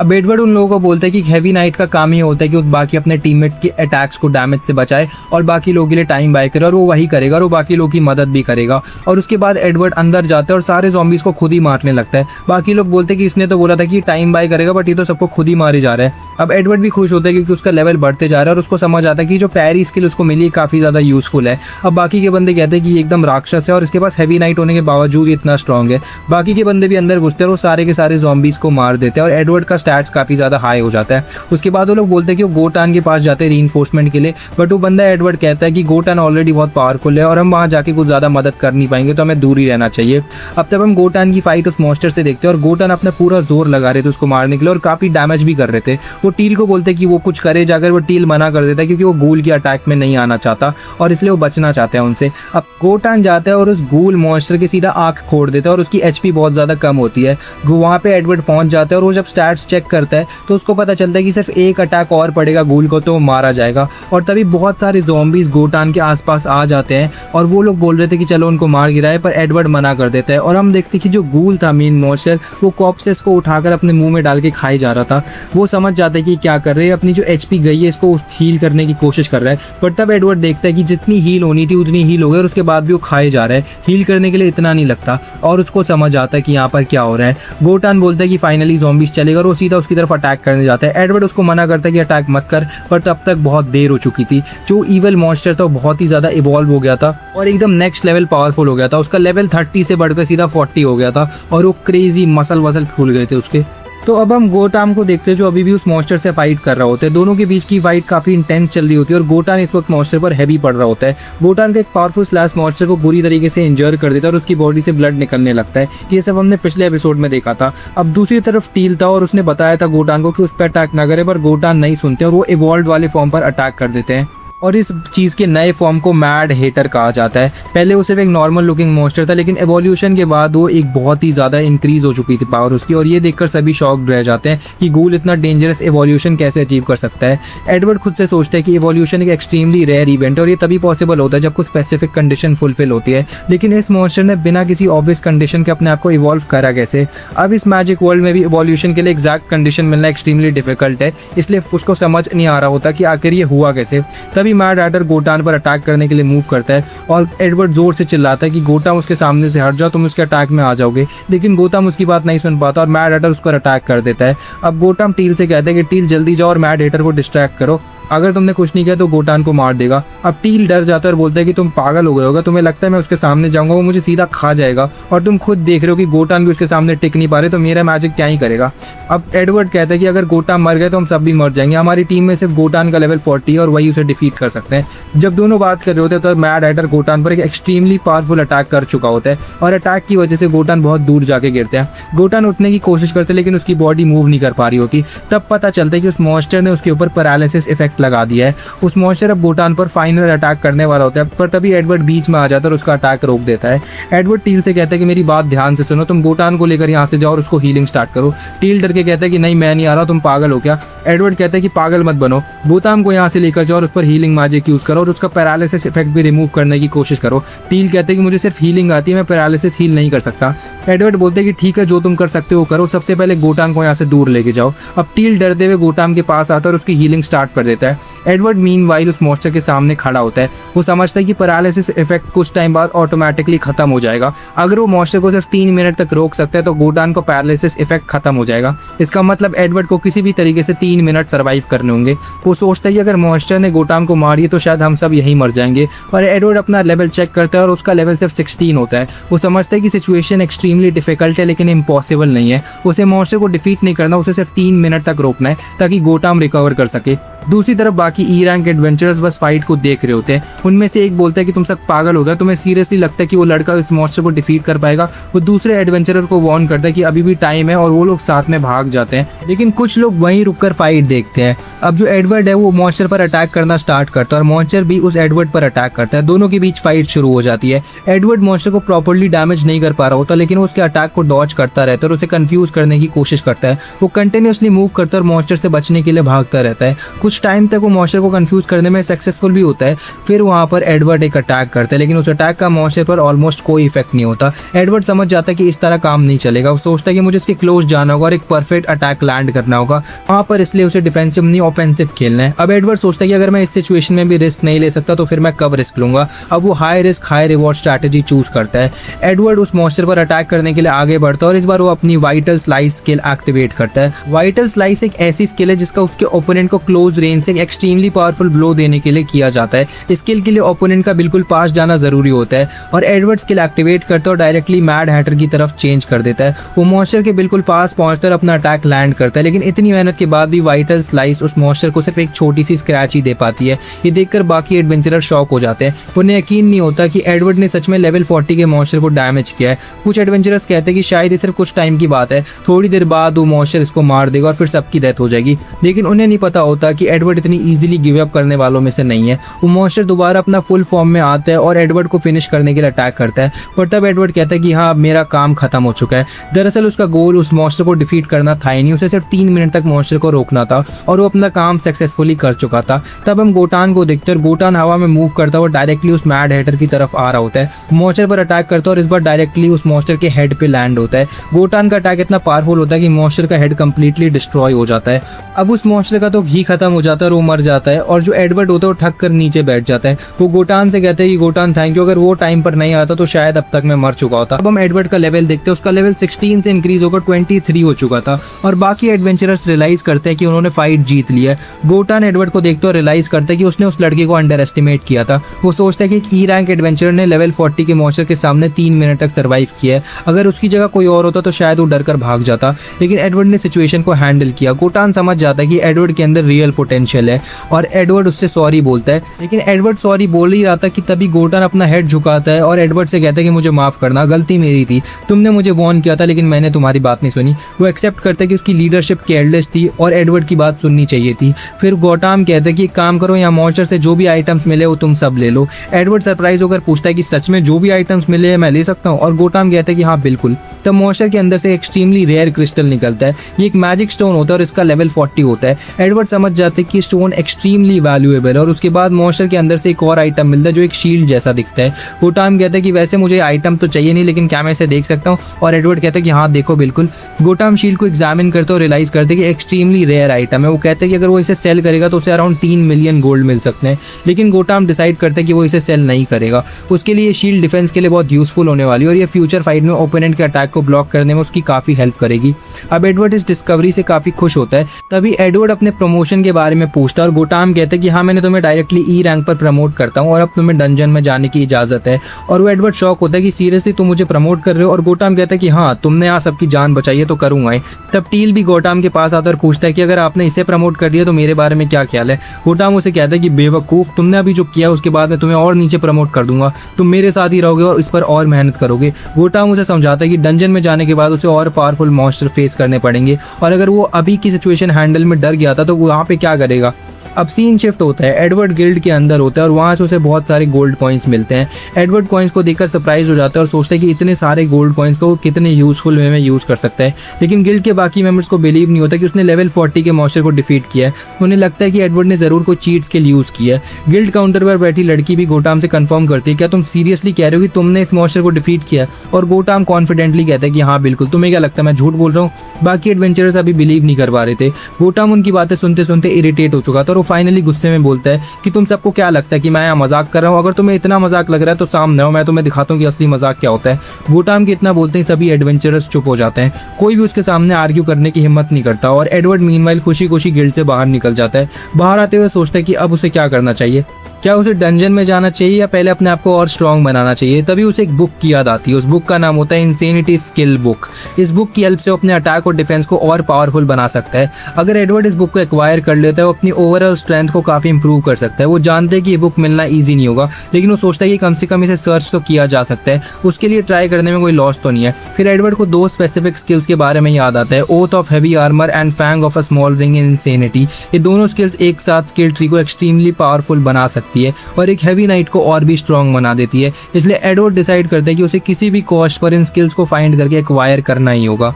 अब एडवर्ड उन लोगों को बोलता है कि हेवी नाइट का काम ही होता है कि वो बाकी अपने टीममेट के अटैक्स को डैमेज से बचाए और बाकी लोगों के लिए टाइम बाय करे, और वो वही करेगा और वो बाकी लोगों की मदद भी करेगा। और उसके बाद एडवर्ड अंदर जाता है और सारे ज़ॉम्बीज को खुद ही मारने लगता है। बाकी लोग बोलते हैं कि इसने तो बोला था कि टाइम बाय करेगा, बट ये तो सबको खुद ही मारे जा रहा है। अब एडवर्ड भी खुश होता है क्योंकि उसका लेवल बढ़ते जा रहा है और उसको समझ आता है कि जो पैरी स्किल उसको मिली काफ़ी ज़्यादा यूजफुल है। अब बाकी के बंदे कहते हैं कि ये एकदम राक्षस है और इसके पास हैवी नाइट होने के बावजूद इतना स्ट्रॉन्ग है। बाकी के बंदे भी अंदर घुसते हैं और वो सारे के सारे ज़ॉम्बीज को मार देते हैं और एडवर्ड का स्टैट्स काफ़ी ज़्यादा हाई हो जाता है। उसके बाद वो लोग बोलते हैं कि वो गोटान के पास जाते हैं रीइंफोर्समेंट के लिए, बट वो बंदा एडवर्ड कहता है कि गोटान ऑलरेडी बहुत पावरफुल है और हम वहां जाके कुछ ज्यादा मदद कर नहीं पाएंगे, तो हमें दूर ही रहना चाहिए। अब तब हम गोटान की फाइट उस मॉन्स्टर से देखते हैं और गोटान अपना पूरा जोर लगा रहे थे उसको मारने के लिए और काफी डैमेज भी कर रहे थे। वो टील को बोलते हैं कि वो कुछ करे, जाकर वो टील मना कर देता है क्योंकि वो गूल के अटैक में नहीं आना चाहता और इसलिए वो बचना चाहते हैं उनसे। अब गोटान जाता है और उस गूल मॉन्स्टर के सीधा आंख फोड़ देता है और उसकी एचपी बहुत ज्यादा कम होती है। वहां पे एडवर्ड पहुंच जाता है और वो जब स्टैट्स चेक करता है तो उसको पता चलता है कि सिर्फ एक अटैक और पड़ेगा गूल को तो वो मारा जाएगा। और तभी बहुत सारे ज़ॉम्बीज गोटान के आसपास आ जाते हैं और वो लोग बोल रहे थे कि चलो उनको मार गिराए, पर एडवर्ड मना कर देता है। और हम देखते हैं कि जो गूल था मेन मॉन्स्टर वो कॉप्सेस को उठाकर अपने मुंह में डाल के खाई जा रहा था। वो समझ जाता है कि क्या कर रहे हैं, अपनी जो एचपी गई है इसको हील करने की कोशिश कर रहा है, पर तब एडवर्ड देखता है कि जितनी हील होनी थी उतनी हील हो गई और उसके बाद भी वो खाए जा रहा है। हील करने के लिए इतना नहीं लगता और उसको समझ आता है कि यहाँ पर क्या हो रहा है। गोटान बोलता है कि फाइनली ज़ॉम्बीज चलेगा और वो सीधा उसकी तरफ अटैक करने जाता है। एडवर्ड उसको मना करता है कि अटैक मत कर, पर तब तक बहुत देर हो चुकी थी। जो इवल मॉन्स्टर था वो बहुत ही ज्यादा इवॉल्व हो गया था और एकदम नेक्स्ट लेवल पावरफुल हो गया था। उसका लेवल 30 से बढ़कर सीधा 40 हो गया था और वो क्रेजी मसल वसल फूल गए थे उसके। तो अब हम गोटान को देखते हैं जो अभी भी उस मॉन्स्टर से फाइट कर रहा होता है। दोनों के बीच की फाइट काफी इंटेंस चल रही होती है और गोटान इस वक्त मॉन्स्टर पर हैवी पड़ रहा होता है। गोटान का एक पावरफुल स्लैश मॉन्स्टर को बुरी तरीके से इंजर कर देता है और उसकी बॉडी से ब्लड निकलने लगता है। ये सब हमने पिछले एपिसोड में देखा था। अब दूसरी तरफ टील था और उसने बताया था गोटान को कि उस पर अटैक ना करे, पर गोटान नहीं सुनते और वो इवॉल्व वाले फॉर्म पर अटैक कर देते हैं। और इस चीज़ के नए फॉर्म को मैड हेटर कहा जाता है। पहले वो सिर्फ एक नॉर्मल लुकिंग मॉन्स्टर था, लेकिन एवोल्यूशन के बाद वो एक बहुत ही ज़्यादा इंक्रीज हो चुकी थी पावर उसकी, और ये देखकर सभी शॉक्ड रह जाते हैं कि गूल इतना डेंजरस एवोल्यूशन कैसे अचीव कर सकता है। एडवर्ड खुद से सोचता है कि एवोल्यूशन एक एक्सट्रीमली रेयर इवेंट है और ये तभी पॉसिबल होता है जब कुछ स्पेसिफिक कंडीशन फुलफिल होती है, लेकिन इस मॉन्स्टर ने बिना किसी ऑब्वियस कंडीशन के अपने आप को इवॉल्व करा कैसे। अब इस मैजिक वर्ल्ड में भी एवोल्यूशन के लिए एग्जैक्ट कंडीशन मिलना एक्सट्रीमली डिफिकल्ट है, इसलिए उसको समझ नहीं आ रहा होता कि आखिर ये हुआ कैसे। तभी मैड हैटर गोटान पर अटैक करने के लिए मूव करता है और एडवर्ड जोर से चिल्लाता है कि गोटाम उसके सामने से हट जाओ, तुम उसके अटैक में आ जाओगे, लेकिन गोटाम उसकी बात नहीं सुन पाता और मैड हैटर उस पर अटैक कर देता है। अब गोटाम टील से कहता है कि टील जल्दी जाओ और मैड हैटर को डिस्ट्रैक्ट करो, अगर तुमने कुछ नहीं किया तो गोटान को मार देगा। अब टील डर जाता है और बोलता है कि तुम पागल हो गए होगा, तुम्हें लगता है मैं उसके सामने जाऊंगा वो मुझे सीधा खा जाएगा, और तुम खुद देख रहे हो कि गोटान भी उसके सामने टिक नहीं पा रहे, तो मेरा मैजिक क्या ही करेगा। अब एडवर्ड कहता है कि अगर गोटान मर गए तो हम सब भी मर जाएंगे, हमारी टीम में सिर्फ गोटान का लेवल 40 है और वही उसे डिफीट कर सकते हैं। जब दोनों बात कर रहे होते हैं तो मैड हैटर गोटान पर एक एक्सट्रीमली पावरफुल अटैक कर चुका होता है और अटैक की वजह से गोटान बहुत दूर जाके गिरते हैं। गोटान उठने की कोशिश करते हैं लेकिन उसकी बॉडी मूव नहीं कर पा रही होती। तब पता चलता है कि उस मॉन्स्टर ने उसके ऊपर पैरालिसिस इफेक्ट लगा दिया है। उस मॉन्स्टर अब गोटान पर फाइनल अटैक करने वाला होता है, पर तभी एडवर्ड बीच में आ जाता है और उसका अटैक रोक देता है। एडवर्ड टील से कहता है कि मेरी बात ध्यान से सुनो, तुम गोटान को लेकर यहाँ से जाओ और उसको हीलिंग स्टार्ट करो। टील डर के कहता है कि नहीं मैं नहीं आ रहा, तुम पागल हो क्या। एडवर्ड कहता है कि पागल मत बनो, गोटान को यहाँ से लेकर जाओ और उस पर हीलिंग मैजिक यूज करो और उसका पैरालिसिस इफेक्ट भी रिमूव करने की कोशिश करो। टील कहते हैं कि मुझे सिर्फ हीलिंग आती है, मैं पैरालिसिस हील नहीं कर सकता। एडवर्ड बोलते हैं कि ठीक है जो तुम कर सकते हो करो, सबसे पहले गोटान को यहाँ से दूर लेके जाओ। अब टील डरते हुए गोटान के पास आता है और उसकी हीलिंग स्टार्ट कर देता होता है। एडवर्ड मीनवाइल उस मॉन्स्टर के सामने खड़ा होता है। वो समझता है कि पैरालिसिस इफेक्ट कुछ टाइम बाद ऑटोमेटिकली खत्म हो जाएगा। अगर वो मॉन्स्टर को सिर्फ 3 मिनट तक रोक सकता है तो गोटान को पैरालिसिस इफेक्ट खत्म हो जाएगा। इसका मतलब एडवर्ड को किसी भी तरीके से 3 मिनट सर्वाइव करने होंगे। वो सोचता है कि अगर मॉन्स्टर ने गोटान को मार दिया तो शायद हम सब यहीं मर जाएंगे। और एडवर्ड अपना लेवल चेक करता है और उसका लेवल सिर्फ 16 होता है। वो समझता है कि सिचुएशन एक्सट्रीमली डिफिकल्ट है लेकिन इम्पॉसिबल नहीं है। उसे मॉन्स्टर को डिफीट नहीं करना, उसे सिर्फ 3 मिनट तक रोकना है ताकि गोटाम रिकवर कर सके। दूसरी तरफ बाकी ई रैंक एडवेंचरर्स बस फाइट को देख रहे होते हैं। उनमें से एक बोलता है कि तुम सब पागल हो गया, तुम्हें सीरियसली लगता है कि वो लड़का इस मॉन्स्टर को डिफीट कर पाएगा। वो दूसरे एडवेंचरर को वार्न करता है कि अभी भी टाइम है और वो लोग साथ में भाग जाते हैं। लेकिन कुछ लोग वहीं रुककर फाइट देखते हैं। अब जो एडवर्ड है वो मॉन्स्टर पर अटैक करना स्टार्ट करता है और मॉन्स्टर भी उस एडवर्ड पर अटैक करता है। दोनों के बीच फाइट शुरू हो जाती है। एडवर्ड मॉन्स्टर को प्रॉपर्ली डैमेज नहीं कर पा रहा होता लेकिन उसके अटैक को डॉज करता रहता है और उसे कंफ्यूज करने की कोशिश करता है। वो कंटिन्यूसली मूव करता है और मॉन्स्टर से बचने के लिए भागता रहता है। कुछ टाइम तक वो मॉन्स्टर को कंफ्यूज करने में सक्सेसफुल भी होता है। फिर वहां पर एडवर्ड एक अटैक करता है लेकिन उस अटैक का मॉन्स्टर पर ऑलमोस्ट कोई इफेक्ट नहीं होता। एडवर्ड समझ जाता है कि इस तरह काम नहीं चलेगा। वो सोचता है कि मुझे इसके क्लोज जाना होगा और एक परफेक्ट अटैक लैंड करना होगा वहां पर, इसलिए उसे डिफेंसिव नहीं ऑफेंसिव खेलना है। अब एडवर्ड सोचता है कि अगर मैं इस सिचुएशन में भी रिस्क नहीं ले सकता तो फिर मैं कब रिस्क लूंगा। अब वो high risk high reward strategy choose करता है। एडवर्ड उस मॉन्स्टर पर अटैक करने के लिए आगे बढ़ता है और इस बार वो अपनी वाइटल स्लाइस स्किल एक्टिवेट करता है। वाइटल स्लाइस एक ऐसी स्किल है जिसका उसके ओपोनेंट को क्लोज रेंज से एक्सट्रीमली पावरफुल ब्लो देने के लिए किया जाता है। स्किल के लिए ओपोनेंट का बिल्कुल पास जाना जरूरी होता है और एडवर्ड स्किल एक्टिवेट करता है और डायरेक्टली मैड हैटर की तरफ चेंज कर देता है। वो मॉन्स्टर के बिल्कुल पास पहुंचकर अपना अटैक लैंड करता है लेकिन इतनी मेहनत के बाद भी वाइटल स्लाइस उस मॉन्स्टर को सिर्फ एक छोटी सी स्क्रैच ही दे पाती है। ये देखकर बाकी एडवेंचरर शॉक हो जाते हैं। उन्हें यकीन नहीं होता कि एडवर्ड ने सच में लेवल 40 के मॉन्स्टर को डैमेज किया है। कुछ एडवेंचरर्स कहते हैं कि शायद ये सिर्फ कुछ टाइम की बात है, थोड़ी देर बाद वो मॉन्स्टर इसको मार देगा और फिर सबकी डेथ हो जाएगी। लेकिन उन्हें नहीं पता होता कि एडवर्ड इतनी इजीली गिव अप करने वालों में से नहीं है। वो मॉन्स्टर दोबारा अपना फुल फॉर्म में आता है और एडवर्ड को फिनिश करने के लिए अटैक करता है। पर तब एडवर्ड कहता है कि हाँ, मेरा काम खत्म हो चुका है। दरअसल उसका गोल उस मॉन्स्टर को डिफीट करना था ही नहीं, उसे सिर्फ 3 मिनट तक मॉन्स्टर को रोकना था और वो अपना काम सक्सेसफुली कर चुका था। तब हम गोटान को देखते हैं और गोटान हवा में मूव करता हुआ डायरेक्टली उस मैड हैटर की तरफ आ रहा होता है। मॉन्स्टर पर अटैक करता है और इस बार डायरेक्टली उस मॉन्स्टर के हेड पे लैंड होता है। गोटान का अटैक इतना पावरफुल होता है कि मॉन्स्टर का हेड कंप्लीटली डिस्ट्रॉय हो जाता है। अब उस मॉन्स्टर का तो घी खत्म हो जाता है और वो मर जाता है और जो एडवर्ड होता है वो थक कर नीचे बैठ जाता है। वो गोटान से कहते हैं कि गोटान थैंक यू, अगर वो टाइम पर नहीं आता तो शायद अब तक मैं मर चुका होता। अब हम एडवर्ड का लेवल देखते हैं, उसका लेवल 16 से इंक्रीज होकर 23 हो चुका था और बाकी एडवेंचरर्स रियलाइज करते हैं कि उन्होंने फाइट जीत ली है। गोटान एडवर्ड को देखते और रियलाइज करता है कि उसने उस लड़के को अंडर एस्टिमेट किया था। वो सोचता है कि एक ई रैंक एडवेंचरर ने लेवल 40 के मॉन्स्टर के सामने 3 मिनट तक सर्वाइव किया है। अगर उसकी जगह कोई और होता तो शायद वो डर कर भाग जाता, लेकिन एडवर्ड ने सिचुएशन को हैंडल किया। गोटान समझ जाता है कि एडवर्ड के अंदर रियल पोटेंशियल है और एडवर्ड उससे सॉरी बोलता है। लेकिन एडवर्ड सॉरी बोल ही रहा था कि तभी गोटान अपना हेड झुकाता है और एडवर्ड से कहता है कि मुझे माफ करना, गलती मेरी थी, तुमने मुझे वार्न किया था लेकिन मैंने तुम्हारी बात नहीं सुनी। वो एक्सेप्ट करता है कि उसकी लीडरशिप केयरलेस थी और एडवर्ड की बात सुननी चाहिए थी। फिर गोटान कहता है कि एक काम करो, यहाँ मॉन्स्टर से जो भी आइटम्स मिले वो तुम सब ले लो। एडवर्ड सरप्राइज होकर पूछता है कि सच में जो भी आइटम्स मिले हैं मैं ले सकता हूँ, और गोटान कहता है कि हाँ बिल्कुल। तब मॉन्स्टर के अंदर से एक्सट्रीमली रेयर क्रिस्टल निकलता है। ये एक मैजिक स्टोन होता है और इसका लेवल 40 होता है। एडवर्ड समझ जाते हैं कि स्टोन एक्सट्रीमली वैल्यूएबल है और उसके बाद मॉन्स्टर के अंदर से एक और आइटम मिलता है जो एक शील्ड जैसा दिखता है। गोटान कहता है कि वैसे मुझे आइटम तो चाहिए नहीं लेकिन क्या मैं इसे देख सकता हूँ, और एडवर्ड कहता है कि हाँ देखो बिल्कुल। गोटान शील्ड को एग्जामिन करते और रियलाइज करते कि एक्सट्रीमली रेयर आइटम है। वो कहते हैं कि अगर वो इसे सेल करेगा तो उसे अराउंड 3 मिलियन गोल्ड मिल सकते हैं, लेकिन गोटान डिसाइड करते हैं कि वो इसे सेल नहीं करेगा। उसके लिए शील्ड डिफेंस के लिए बहुत यूजफुल होने वाली है और ये फ्यूचर फाइट में ओपोनेंट के अटैक को ब्लॉक करने में उसकी काफी हेल्प करेगी। अब एडवर्ड इस डिस्कवरी से काफी खुश होता है। तभी एडवर्ड अपने प्रमोशन के बारे में पूछता है और गोटान कहते हैं कि हाँ मैंने तुम्हें डायरेक्टली ई रैंक पर प्रमोट करता हूँ और अब तुम्हें डंजन में जाने की इजाजत है। और वो एडवर्ड शॉक होता है कि सीरियसली तुम मुझे प्रमोट कर रहे हो, और गोटान कहता है कि हाँ तुमने यहाँ सबकी जान बचाई है तो करूंगा ही। तब टील भी गोटान के पास आता और पूछता है कि अगर आपने इसे प्रमोट कर दिया तो मेरे बारे में क्या ख्याल है। गोटान उसे कहता है कि बेवकूफ, तुमने अभी जो किया उसके बाद मैं तुम्हें और नीचे प्रमोट कर दूंगा, तुम मेरे साथ ही रहोगे और इस पर और मेहनत करोगे। गोटान उसे समझाता है कि डंजन में जाने के बाद उसे और पावरफुल मॉन्स्टर फेस करने पड़ेंगे और अगर वो अभी की सिचुएशन हैंडल में डर गया था तो वो वहाँ पे क्या करेगा। अब सीन शिफ्ट होता है, एडवर्ड गिल्ड के अंदर होता है और वहाँ से उसे बहुत सारे गोल्ड कॉइन्स मिलते हैं। एडवर्ड कॉइन्स को देखकर सरप्राइज हो जाता है और सोचता है कि इतने सारे गोल्ड कॉइन्स को वो कितने यूजफुल वे में यूज़ कर सकता है। लेकिन गिल्ड के बाकी मेंबर्स को बिलीव नहीं होता कि उसने लेवल 40 के मॉन्स्टर को डिफीट किया है। उन्हें लगता है कि एडवर्ड ने जरूर कोई चीट स्किल यूज़ किया है। गिल्ड काउंटर पर बैठी लड़की भी गोटाम से कंफर्म करती है, क्या तुम सीरियसली कह रहे हो कि तुमने इस मॉन्स्टर को डिफीट किया? और गोटाम कॉन्फिडेंटली कहता है कि हाँ बिल्कुल, तुम्हें क्या लगता है मैं झूठ बोल रहा हूँ? बाकी एडवेंचरर्स अभी बिलीव नहीं कर पा रहे थे। गोटाम उनकी बातें सुनते सुनते इरिटेट हो चुका था और वो फाइनली गुस्से में बोलता है कि तुम सबको क्या लगता है कि मैं यहाँ मजाक कर रहा हूँ? अगर तुम्हें इतना मजाक लग रहा है तो सामने आओ, मैं तुम्हें दिखाता हूँ कि असली मजाक क्या होता है। गोटाम के इतना बोलते ही सभी एडवेंचरर्स चुप हो जाते हैं, कोई भी उसके सामने आर्ग्यू करने की हिम्मत नहीं करता और एडवर्ड मीनवाइल खुशी खुशी गिल्ड से बाहर निकल जाता है। बाहर आते हुए सोचता है कि अब उसे क्या करना चाहिए, क्या उसे डंजन में जाना चाहिए या पहले अपने आप को और स्ट्रांग बनाना चाहिए। तभी उसे एक बुक की याद आती है। उस बुक का नाम होता है इंसेनिटी स्किल बुक। इस बुक की हेल्प से वो अपने अटैक और डिफेंस को और पावरफुल बना सकता है। अगर एडवर्ड इस बुक को एक्वायर कर लेता है वो अपनी ओवरऑल स्ट्रेंथ को काफी इंप्रूव कर सकता है। वो जानते हैं कि ये बुक मिलना ईजी नहीं होगा, लेकिन वो सोचता है कि कम से कम इसे सर्च तो किया जा सकता है, उसके लिए ट्राई करने में कोई लॉस तो नहीं है। फिर एडवर्ड को 2 स्पेसिफिक स्किल्स के बारे में याद आता है, oath of heavy armour and fang of a small ring in insanity. ये दोनों स्किल्स एक साथ स्किल ट्री को एक्सट्रीमली पावरफुल बना सकती है और एक हैवी नाइट को और भी स्ट्रांग बना देती है। इसलिए एडवर्ड डिसाइड करता है कि उसे किसी भी कॉस्ट पर इन स्किल्स को फाइंड करके एक्वायर करना ही होगा।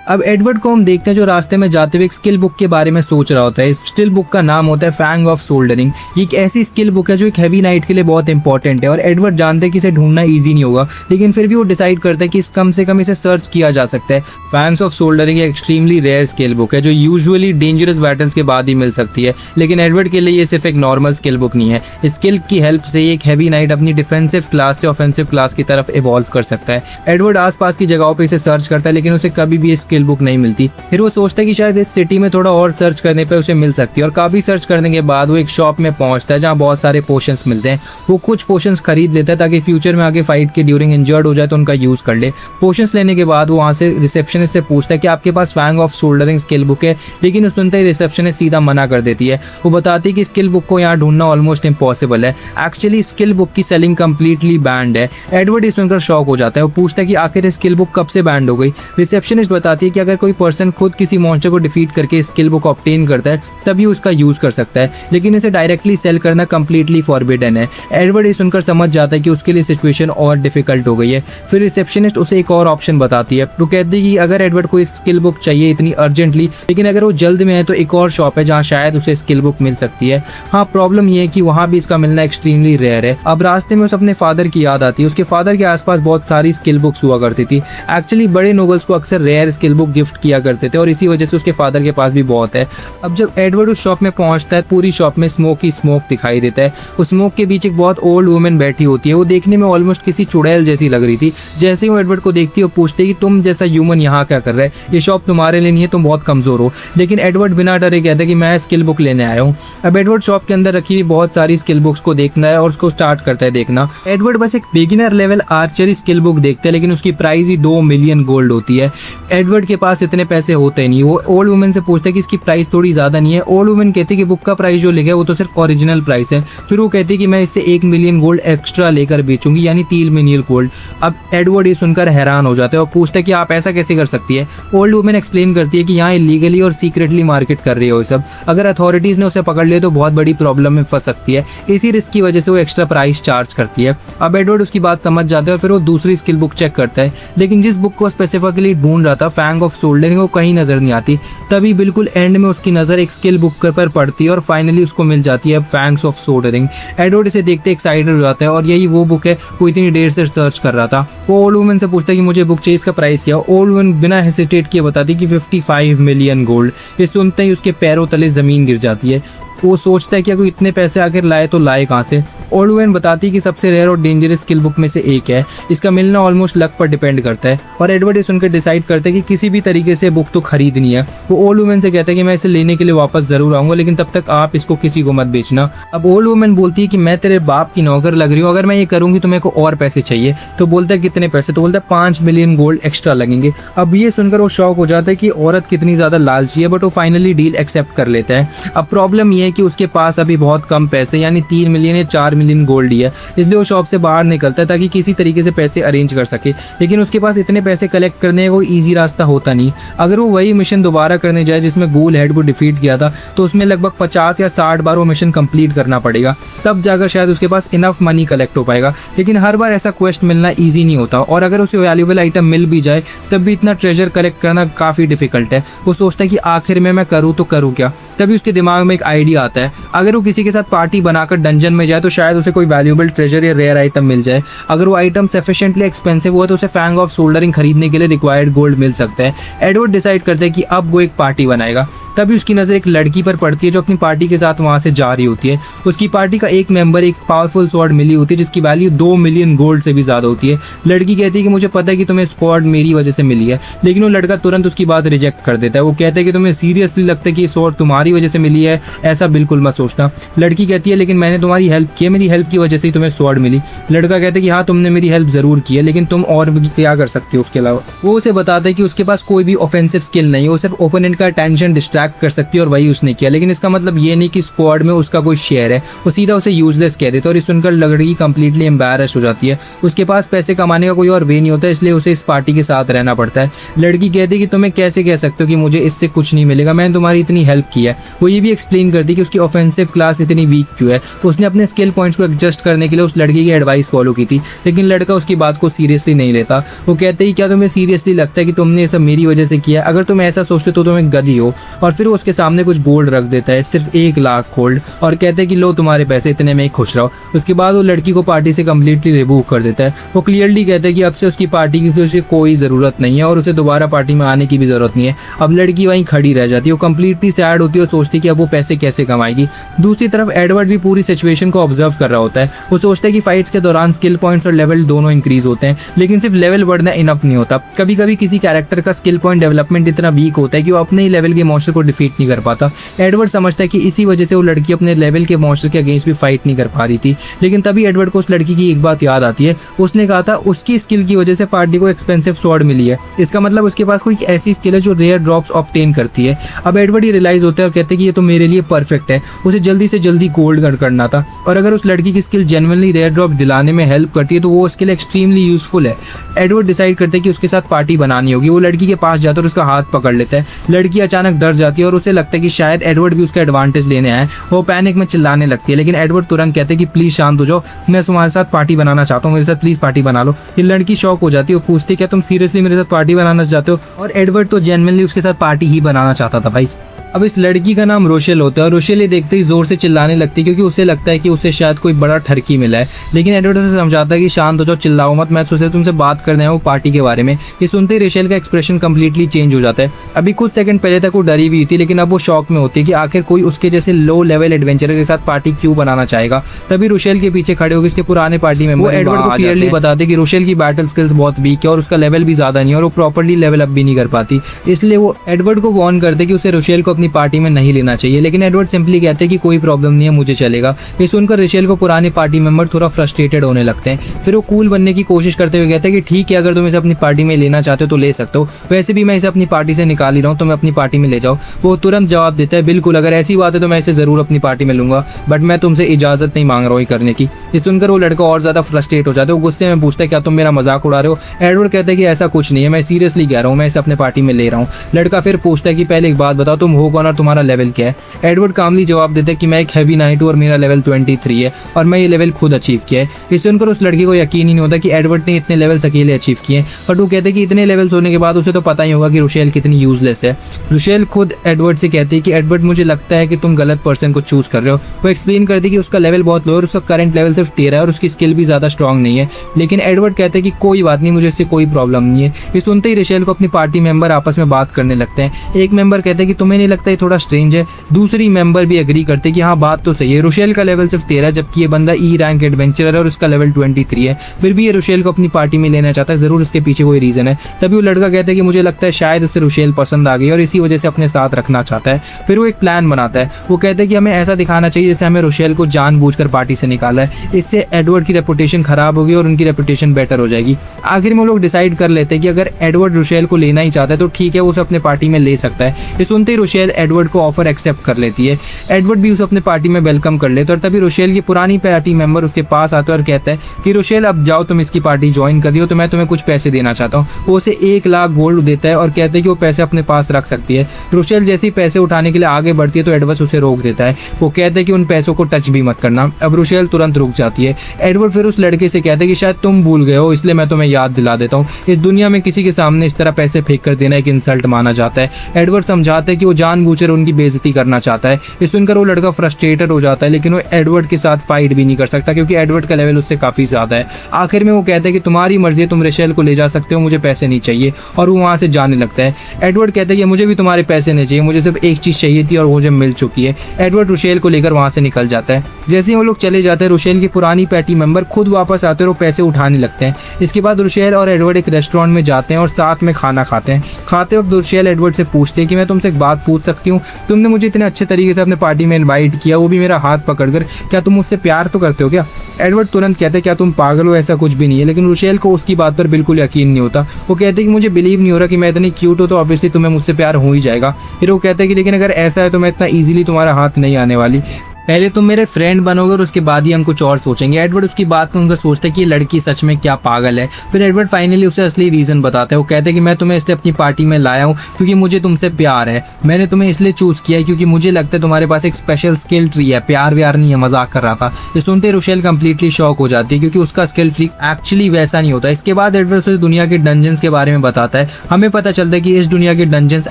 अब एडवर्ड को हम देखते हैं जो रास्ते में जाते हुए एक स्किल बुक के बारे में सोच रहा होता है। इस स्किल बुक का नाम होता है फैंग ऑफ सोल्डरिंग। ये एक ऐसी स्किल बुक है जो एक हैवी नाइट के लिए बहुत इंपॉर्टेंट है और एडवर्ड जानते हैं कि इसे ढूंढना इजी नहीं होगा, लेकिन फिर भी वो डिसाइड करता है कि कम से कम इसे सर्च किया जा सकता है। फैंग्स ऑफ सोल्डरिंग एक एक्सट्रीमली रेयर स्किल बुक है जो यूजुअली डेंजरस बैटल्स के बाद ही मिल सकती है, लेकिन एडवर्ड के लिए ये सिर्फ एक नॉर्मल स्किल बुक नहीं है। इस स्किल की हेल्प से एक हैवी नाइट अपनी डिफेंसिव क्लास से ऑफेंसिव क्लास की तरफ इवॉल्व कर सकता है। एडवर्ड आसपास की जगहों पर इसे सर्च करता है, लेकिन उसे कभी भी ये स्किल बुक नहीं मिलती। फिर वो सोचता है कि शायद इस सिटी में थोड़ा और सर्च करने पे उसे मिल सकती है और काफी सर्च करने के बाद वो एक शॉप में पहुंचता है जहां बहुत सारे पोशंस मिलते हैं। वो कुछ पोशंस खरीद लेता है ताकि फ्यूचर में आगे फाइट के ड्यूरिंग इंजर्ड हो जाए तो उनका यूज कर ले। पोशंस लेने के बाद वो वहां से रिसेप्शनिस्ट से पूछता है कि आपके पास fang of soldering skill book है, लेकिन वो सुनते ही रिसेप्शनिस्ट सीधा मना कर देती है। वो बताती है कि स्किल बुक को यहाँ ढूंढना ऑलमोस्ट इम्पॉसिबल है। एक्चुअली स्किल बुक की सेलिंग कंप्लीटली बैंड है। एडवर्ड इस सुनकर शॉक हो जाता है। वो पूछता है कि आखिर स्किल बुक कब से बैंड हो गई। रिसेप्शनिस्ट बताती है कि अगर कोई पर्सन खुद किसी मॉन्स्टर को डिफीट करके स्किल बुक ऑब्टेन करता है तभी उसका यूज कर सकता है, लेकिन इसे डायरेक्टली सेल करना कंप्लीटली फॉरबिडन है। एडवर्ड ये सुनकर समझ जाता है कि उसके लिए सिचुएशन और डिफिकल्ट हो गई है। फिर रिसेप्शनिस्ट उसे एक और ऑप्शन बताती है। वो कहती है कि अगर एडवर्ड को स्किल बुक चाहिए इतनी अर्जेंटली, लेकिन अगर वो जल्द में है तो एक और शॉप है जहाँ शायद उसे स्किल बुक मिल सकती है। हाँ, प्रॉब्लम ये है कि वहाँ भी इसका मिलना एक्सट्रीमली रेयर है। अब रास्ते में उसे अपने फादर की याद आती है। उसके फादर के आसपास बहुत सारी स्किल बुक्स हुआ करती थी। एक्चुअली बड़े नोबल्स को अक्सर रेयर स्किल बुक गिफ्ट किया करते थे और इसी वजह से उसके फादर के पास भी बहुत है। अब जब एडवर्ड उस शॉप में पहुंचता है, पूरी शॉप में स्मोक ही स्मोक दिखाई देता है। उस स्मोक के बीच एक बहुत ओल्ड वुमेन बैठी होती है। वो देखने में ऑलमोस्ट किसी चुड़ैल जैसी लग रही थी। जैसे ही वो एडवर्ड को देखती है वो पूछती है कि तुम जैसा ह्यूमन यहाँ क्या कर रहे हैं, ये शॉप तुम्हारे लिए नहीं है, तुम बहुत कमजोर हो। लेकिन एडवर्ड बिना डरे कहता है कि मैं स्किल बुक लेने आया हूँ। अब एडवर्ड शॉप के अंदर रखी हुई बहुत सारी स्किल बुक्स को देखना है और उसको स्टार्ट करता है देखना। एडवर्ड बस एक beginner level archery skill book देखता है, लेकिन उसकी प्राइस ही 2 मिलियन गोल्ड होती है। एडवर्ड के पास इतने पैसे होते नहीं। वो ओल्ड वुमेन से पूछता है कि इसकी प्राइस थोड़ी ज्यादा नहीं है। ओल्ड वुमेन कहती है कि बुक का प्राइस जो लिखा है वो तो सिर्फ ओरिजिनल प्राइस है। फिर वो कहती है कि मैं इससे 1 मिलियन गोल्ड एक्स्ट्रा लेकर बेचूंगी, यानी 3 मिलियन गोल्ड। अब एडवर्ड ये सुनकर हैरान हो जाता है और पूछता है कि आप ऐसा कैसे कर सकती है। ओल्ड वुमेन एक्सप्लेन करती है कि यहाँ इलीगली और सीक्रेटली मार्केट कर रही हो सब। अगर अथॉरिटीज ने उसे पकड़ लिया तो बहुत बड़ी प्रॉब्लम में फंस सकती है। इसी रिस्क की वजह से वो एक्स्ट्रा प्राइस चार्ज करती है। अब एडवर्ड उसकी बात समझ जाता है और फिर वो दूसरी स्किल बुक चेक करता है, लेकिन जिस बुक को स्पेसिफिकली ढूंढ रहा था फैंग ऑफ सोल्डरिंग, वो कहीं नजर नहीं आती। तभी बिल्कुल एंड में उसकी नजर एक स्किल बुक पर पड़ती है और फाइनली उसको मिल जाती है फैंग्स ऑफ सोल्डरिंग। एडवर्ड इसे देखते एक्साइटेड हो जाता है और यही वो बुक है वो इतनी देर से सर्च कर रहा था। वो ओल्ड वुमेन से पूछता है कि मुझे बुक चाहिए, इसका प्राइस क्या है। ओल्ड वुमेन बिना हेसिटेट किए बताती कि 55 मिलियन गोल्ड। ये सुनते ही उसके पैरों तले जमीन गिर जाती है। वो सोचता है कि अगर इतने पैसे आखिर लाए तो लाए कहाँ से। ओल्ड वुमेन बताती है कि सबसे रेयर और डेंजरस स्किल बुक में से एक है, इसका मिलना ऑलमोस्ट लक पर डिपेंड करता है। और एडवर्ड ये सुनकर डिसाइड करता है कि किसी भी तरीके से बुक तो खरीदनी है। वो ओल्ड वुमेन से कहता है कि मैं इसे लेने के लिए वापस जरूर आऊंगा, लेकिन तब तक आप इसको किसी को मत बेचना। अब ओल्ड वुमेन बोलती है कि मैं तेरे बाप की नौकर लग रही हूँ, अगर मैं ये करूंगी तो मेरे को और पैसे चाहिए। तो बोलता है कितने पैसे, तो बोलता है 5 मिलियन गोल्ड एक्स्ट्रा लगेंगे। अब ये सुनकर वो शॉक हो जाता है कि औरत कितनी ज्यादा लालची है, बट वो फाइनली डील एक्सेप्ट कर लेता है। अब प्रॉब्लम ये है कि उसके पास अभी बहुत कम पैसे यानी 3 मिलियन या 4 मिलियन गोल्ड ही है, इसलिए वो शॉप से बाहर निकलता है ताकि किसी तरीके से पैसे अरेंज कर सके। लेकिन उसके पास इतने पैसे कलेक्ट करने का कोई ईजी रास्ता होता नहीं। अगर वो वही मिशन दोबारा करने जाए जिसमें गूल हेड को डिफीट किया था, तो उसमें लगभग 50 या 60 बार वो मिशन कंप्लीट करना पड़ेगा, तब जाकर शायद उसके पास इनफ मनी कलेक्ट हो पाएगा। लेकिन हर बार ऐसा क्वेस्ट मिलना ईजी नहीं होता और अगर उसे वैल्यूएबल आइटम मिल भी जाए तब भी इतना ट्रेजर कलेक्ट करना काफ़ी डिफिकल्ट है। वो सोचता है कि आखिर में मैं करूँ तो करूँ क्या। तभी उसके दिमाग में एक आइडिया आता है, अगर वो किसी के साथ पार्टी बनाकर डंजन में जाए तो शायद शायद उसे कोई वैल्यूएबल ट्रेजर या रेयर आइटम मिल जाए। अगर वो आइटम सफिशिएंटली एक्सपेंसिव हुआ तो उसे फैंग ऑफ सोल्डरिंग खरीदने के लिए रिक्वायर्ड गोल्ड मिल सकता है। एडवर्ड डिसाइड करता है कि अब वो एक पार्टी बनाएगा। तभी उसकी नज़र एक लड़की पर पड़ती है जो अपनी पार्टी के साथ वहाँ से जा रही होती है। उसकी पार्टी का एक मेंबर एक पावरफुल स्वॉर्ड मिली होती है जिसकी वैल्यू 2 मिलियन गोल्ड से भी ज़्यादा होती है। लड़की कहती है कि मुझे पता है कि तुम्हें स्वॉर्ड मेरी वजह से मिली है, लेकिन वो लड़का तुरंत उसकी बात रिजेक्ट कर देता है। वो कहता है कि तुम्हें सीरियसली लगता है कि ये स्वॉर्ड तुम्हारी वजह से मिली है, ऐसा बिल्कुल मत सोचना। लड़की कहती है लेकिन मैंने तुम्हारी हेल्प की है, मेरी हेल्प की वजह से ही तुम्हें स्वॉर्ड मिली। लड़का कहता है कि हाँ तुमने मेरी हेल्प ज़रूर की है, लेकिन तुम और भी क्या कर सकते हो उसके अलावा। वो उसे बताता है कि उसके पास कोई भी ऑफेंसिव स्किल नहीं है, वो सिर्फ ओपोनेंट का अटेंशन डिस्ट्रैक्ट कर सकती है और वही उसने किया। लेकिन इसका मतलब ये नहीं कि स्क्वाड में उसका कोई शेयर है। वो सीधा उसे यूजलेस कह देता है और ये सुनकर लड़की कंप्लीटली एम्बैरस हो जाती है। उसके पास पैसे कमाने का कोई और वे नहीं होता, इसलिए उसे इस पार्टी के साथ रहना पड़ता है। लड़की कहती है कि तुम्हें कैसे कह सकते हो कि मुझे इससे कुछ नहीं मिलेगा, मैंने तुम्हारी इतनी हेल्प की है। वो ये भी एक्सप्लेन करती है कि उसकी ऑफेंसिव क्लास इतनी वीक क्यों है। उसने अपने स्किल पॉइंट्स को एडजस्ट करने के लिए उस लड़की की एडवाइस फॉलो की थी, लेकिन लड़का उसकी बात को सीरियसली नहीं लेता। वो कहते हैं क्या तुम्हें सीरियसली लगता है कि तुमने ये सब मेरी वजह से किया? अगर तुम ऐसा सोचते तो तुम एक गधी हो। और फिर वो उसके सामने कुछ गोल्ड रख देता है, सिर्फ 1 लाख गोल्ड, और कहते हैं कि लो तुम्हारे पैसे, इतने में ही खुश रहो। उसके बाद वो लड़की को पार्टी से कम्प्लीटली रिमूव कर देता है। वो क्लियरली कहता है कि अब से उसकी पार्टी की उसे कोई ज़रूरत नहीं है और उसे दोबारा पार्टी में आने की भी ज़रूरत नहीं है। अब लड़की वहीं खड़ी रह जाती है। वो कम्प्लीटली सैड होती है और सोचती है कि अब वो पैसे कैसे कमाएगी। दूसरी तरफ एडवर्ड भी पूरी सिचुएशन को ऑब्जर्व कर रहा होता है। वो सोचता है कि फाइट्स के दौरान स्किल पॉइंट्स और लेवल दोनों इंक्रीज होते हैं, लेकिन सिर्फ लेवल बढ़ना इनफ नहीं होता। कभी कभी किसी कैरेक्टर का स्किल पॉइंट डेवलपमेंट इतना वीक होता है कि वो अपने ही लेवल के मॉन्स्टर को डिफीट नहीं कर पाता। एडवर्ड समझता है कि इसी वजह से वो लड़की अपने लेवल के मॉन्स्टर के अगेंस्ट भी फाइट नहीं कर पा रही थी। लेकिन तभी एडवर्ड को उस लड़की की एक बात याद आती है। उसने कहा था उसकी स्किल की वजह से पार्टी को एक्सपेंसिव स्वॉर्ड मिली है। इसका मतलब उसके पास कोई ऐसी स्किल है जो रेयर ड्रॉप्स ऑब्टेन करती है। अब एडवर्ड ये रियलाइज होता है और कहते हैं कि ये तो मेरे लिए परफेक्ट है। उसे जल्दी से जल्दी गोल्ड करना था, और अगर उस लड़की की स्किल जेन्युइनली रेयर ड्रॉप दिलाने में हेल्प करती है तो वो उसके लिए एक्सट्रीमली यूजफुल है। एडवर्ड डिसाइड करते हैं कि उसके साथ पार्टी बनानी होगी। वो लड़की के पास जाता है और उसका हाथ पकड़ लेता है। लड़की अचानक डर जाती है और उसे लगता है कि शायद एडवर्ड भी उसका एडवांटेज लेने आए। वो पैनिक में चिल्लाने लगती है, लेकिन एडवर्ड तुरंत कहते हैं कि प्लीज शांत हो जाओ, मैं तुम्हारे साथ पार्टी बनाना चाहता हूँ, मेरे साथ प्लीज पार्टी बना लो। ये लड़की शॉक हो जाती है। वो पूछती है क्या तुम सीरियसली मेरे साथ पार्टी बनाना चाहते हो? और एडवर्ड तो जेन्युइनली उसके साथ पार्टी ही बनाना चाहता था भाई। अब इस लड़की का नाम रोशेल होता है और रोशेल ये देखते ही जोर से चिल्लाने लगती है क्योंकि उसे लगता है कि उसे शायद कोई बड़ा ठरकी मिला है। लेकिन एडवर्ड उसे समझाता है कि शांत हो जाओ, चिल्लाओ मत, मैं तुमसे बात करने आया हूँ पार्टी के बारे में। ये सुनते ही रोशेल का एक्सप्रेशन कंप्लीटली चेंज हो जाता है। अभी कुछ सेकंड पहले तक वो डरी हुई थी, लेकिन अब वो शॉक में होती है कि आखिर कोई उसके जैसे लो लेवल एडवेंचरर के साथ पार्टी क्यों बनाना चाहेगा। तभी रोशेल के पीछे खड़े होकर इसके पुराने पार्टी मेंबर एडवर्ड को क्लियरली बताते कि रोशेल की बैटल स्किल्स बहुत वीक है और उसका लेवल भी ज्यादा नहीं है और वो प्रॉपर्ली लेवल अप भी नहीं कर पाती। इसलिए वो एडवर्ड को वार्न करते कि उसे रोशेल को अपनी पार्टी में नहीं लेना चाहिए। लेकिन एडवर्ड सिंपली कहते हैं कि कोई प्रॉब्लम नहीं है, मुझे चलेगा। ये सुनकर रोशेल को पुराने पार्टी मेंबर थोड़ा फ्रस्ट्रेटेड होने लगते हैं। फिर वो कूल बनने की कोशिश करते हुए कहते हैं कि ठीक है, अगर तुम इसे अपनी पार्टी में लेना चाहते हो तो ले सकते हो, वैसे भी मैं इसे अपनी पार्टी से निकाल ही रहा हूँ, तो मैं अपनी पार्टी में ले जाओ। वो तुरंत जवाब देता है बिल्कुल, अगर ऐसी बात है तो मैं इसे जरूर अपनी पार्टी में लूंगा, बट मैं तुमसे इजाजत नहीं मांग रहा हूँ करने की। ये सुनकर वो लड़का और ज्यादा फ्रस्ट्रेट हो जाता है। वो गुस्से में पूछता है क्या तुम मेरा मजाक उड़ा रहे हो? एडवर्ड कहता है कि ऐसा कुछ नहीं है, मैं सीरियसली कह रहा हूँ, मैं इसे अपने पार्टी में ले रहा हूँ। लड़का फिर पूछता है कि पहले एक बात बताओ, तुम हो कौन और तुम्हारा लेवल क्या है? एडवर्ड कामली जवाब देते हैं कि मैं एक हैवी नाइट हूँ और मेरा लेवल 23 है और मैं ये लेवल खुद अचीव किया है। इसे सुनकर उस लड़की को यकीन ही नहीं होता कि एडवर्ड ने इतने लेवल्स अकेले अचीव किए। बट वो कहते हैं कि इतने लेवल्स होने के बाद उसे तो पता ही होगा कि रोशेल कितनी यूजलेस है। रोशेल खुद एडवर्ड से कहती है कि एडवर्ड मुझे लगता है कि तुम गलत पर्सन को चूज कर रहे हो। वो एक्सप्लेन करती है कि उसका लेवल बहुत लो है और उसका करंट लेवल सिर्फ 13 है और उसकी स्किल भी ज्यादा स्ट्रॉन्ग नहीं है। लेकिन एडवर्ड कहते हैं कि कोई बात नहीं, मुझे इससे कोई प्रॉब्लम नहीं है। ये सुनते ही रोशेल को अपनी पार्टी मेंबर आपस में बात करने लगते हैं। एक मेंबर कहते हैं कि तुम्हें नहीं लगता ये थोड़ा स्ट्रेंज है? दूसरी मेंबर भी एग्री करते हैं कि हाँ बात तो सही है, रोशेल का लेवल सिर्फ 13 जबकि ये बंदा ई रैंक एडवेंचरर है और उसका लेवल 23 है, फिर भी ये रोशेल को अपनी पार्टी में लेना चाहता है, जरूर उसके पीछे कोई रीजन है। तभी वो लड़का कहता है कि मुझे लगता है शायद उसे रोशेल पसंद आ गई और इसी वजह से अपने साथ रखना चाहता है। फिर वो एक प्लान बनाता है। वो कहता है कि हमें ऐसा दिखाना चाहिए जैसे हमें रोशेल को जानबूझकर पार्टी से निकाला है, इससे एडवर्ड की रेपुटेशन खराब होगी और उनकी रेपुटेशन बेटर हो जाएगी। आखिर में वो लोग डिसाइड कर लेते हैं कि अगर एडवर्ड रोशेल को लेना ही चाहता है तो ठीक है, वो उसे अपने पार्टी में ले सकता है। ये सुनते ही रोशेल एडवर्ड को ऑफर एक्सेप्ट कर लेती है। एडवर्ड भी उसे अपने पार्टी में वेलकम कर लेते और तभी रोशेल की पुरानी पार्टी मेंबर उसके पास आते और कहता है कि रोशेल अब जाओ, तुम इसकी पार्टी ज्वाइन कर रही हो तो मैं तुम्हें कुछ पैसे देना चाहता हूँ। वो उसे 1 लाख गोल्ड देता है और कहता है कि वो पैसे अपने पास रख सकती है। रोशेल जैसे ही पैसे उठाने के लिए आगे बढ़ती है तो एडवर्ड उसे रोक देता है। वो कहता है कि उन पैसों को टच भी मत करना। अब रोशेल तुरंत रुक जाती है। एडवर्ड फिर उस लड़के से कहता है कि शायद तुम भूल गए हो, इसलिए मैं तुम्हें याद दिला देता हूँ, इस दुनिया में किसी के सामने इस तरह पैसे फेंक कर देना एक इंसल्ट माना जाता है। एडवर्ड समझाता है कि वो जान जानबूझकर उनकी बेइज्जती करना चाहता है। ये सुनकर वो लड़का फ्रस्ट्रेटेड हो जाता है, लेकिन वो एडवर्ड के साथ फाइट भी नहीं कर सकता क्योंकि एडवर्ड का लेवल उससे काफ़ी ज़्यादा है। आखिर में वो कहता है कि तुम्हारी मर्जी है, तुम रेशेल को ले जा सकते हो, मुझे पैसे नहीं चाहिए, और वो वहाँ से जाने लगता है। एडवर्ड कहता है कि मुझे भी तुम्हारे पैसे नहीं चाहिए, मुझे सिर्फ एक चीज़ चाहिए थी और मुझे मिल चुकी है। एडवर्ड रुशेल को लेकर वहाँ से निकल जाता है। जैसे ही वो लोग चले जाते हैं, रुशेल की पुरानी पैटी मेंबर खुद वापस आते हैं और पैसे उठाने लगते हैं। इसके बाद रुशेल और एडवर्ड एक रेस्टोरेंट में जाते हैं और साथ में खाना खाते हैं। खाते वक्त रुशेल एडवर्ड से पूछते हैं कि मैं तुमसे एक बात पूछ सकती हूँ, तुमने मुझे इतने अच्छे तरीके से अपने पार्टी में इनवाइट किया, वो भी मेरा हाथ पकड़कर, क्या तुम मुझसे प्यार तो करते हो क्या? एडवर्ड तुरंत कहते हैं क्या तुम पागल हो, ऐसा कुछ भी नहीं है। लेकिन रुशेल को उसकी बात पर बिल्कुल यकीन नहीं होता। वो कहते हैं कि मुझे बिलीव नहीं हो रहा कि मैं इतनी क्यूट हूँ, तो ऑब्वियसली तुम्हें मुझसे प्यार हो ही जाएगा। फिर वो कहते हैं कि लेकिन अगर ऐसा है तो मैं इतना ईजिली तुम्हारा हाथ नहीं आने वाली, पहले तुम मेरे फ्रेंड बनोगे और उसके बाद ही हम कुछ और सोचेंगे। एडवर्ड उसकी बात को उनका सोचता है कि ये लड़की सच में क्या पागल है। फिर एडवर्ड फाइनली उसे असली रीज़न बताता है। वो कहते हैं कि मैं तुम्हें इसलिए अपनी पार्टी में लाया हूँ क्योंकि मुझे तुमसे प्यार है। मैंने तुम्हें इसलिए चूज़ किया है क्योंकि मुझे लगता है तुम्हारे पास एक स्पेशल स्किल ट्री है। प्यार व्यार नहीं है, मजाक कर रहा था। ये सुनते रुशेल कंप्लीटली शॉक हो जाती है क्योंकि उसका स्किल ट्री एक्चुअली वैसा नहीं होता। इसके बाद एडवर्ड उसे दुनिया के डंजन्स के बारे में बताता है। हमें पता चलता है कि इस दुनिया के dungeons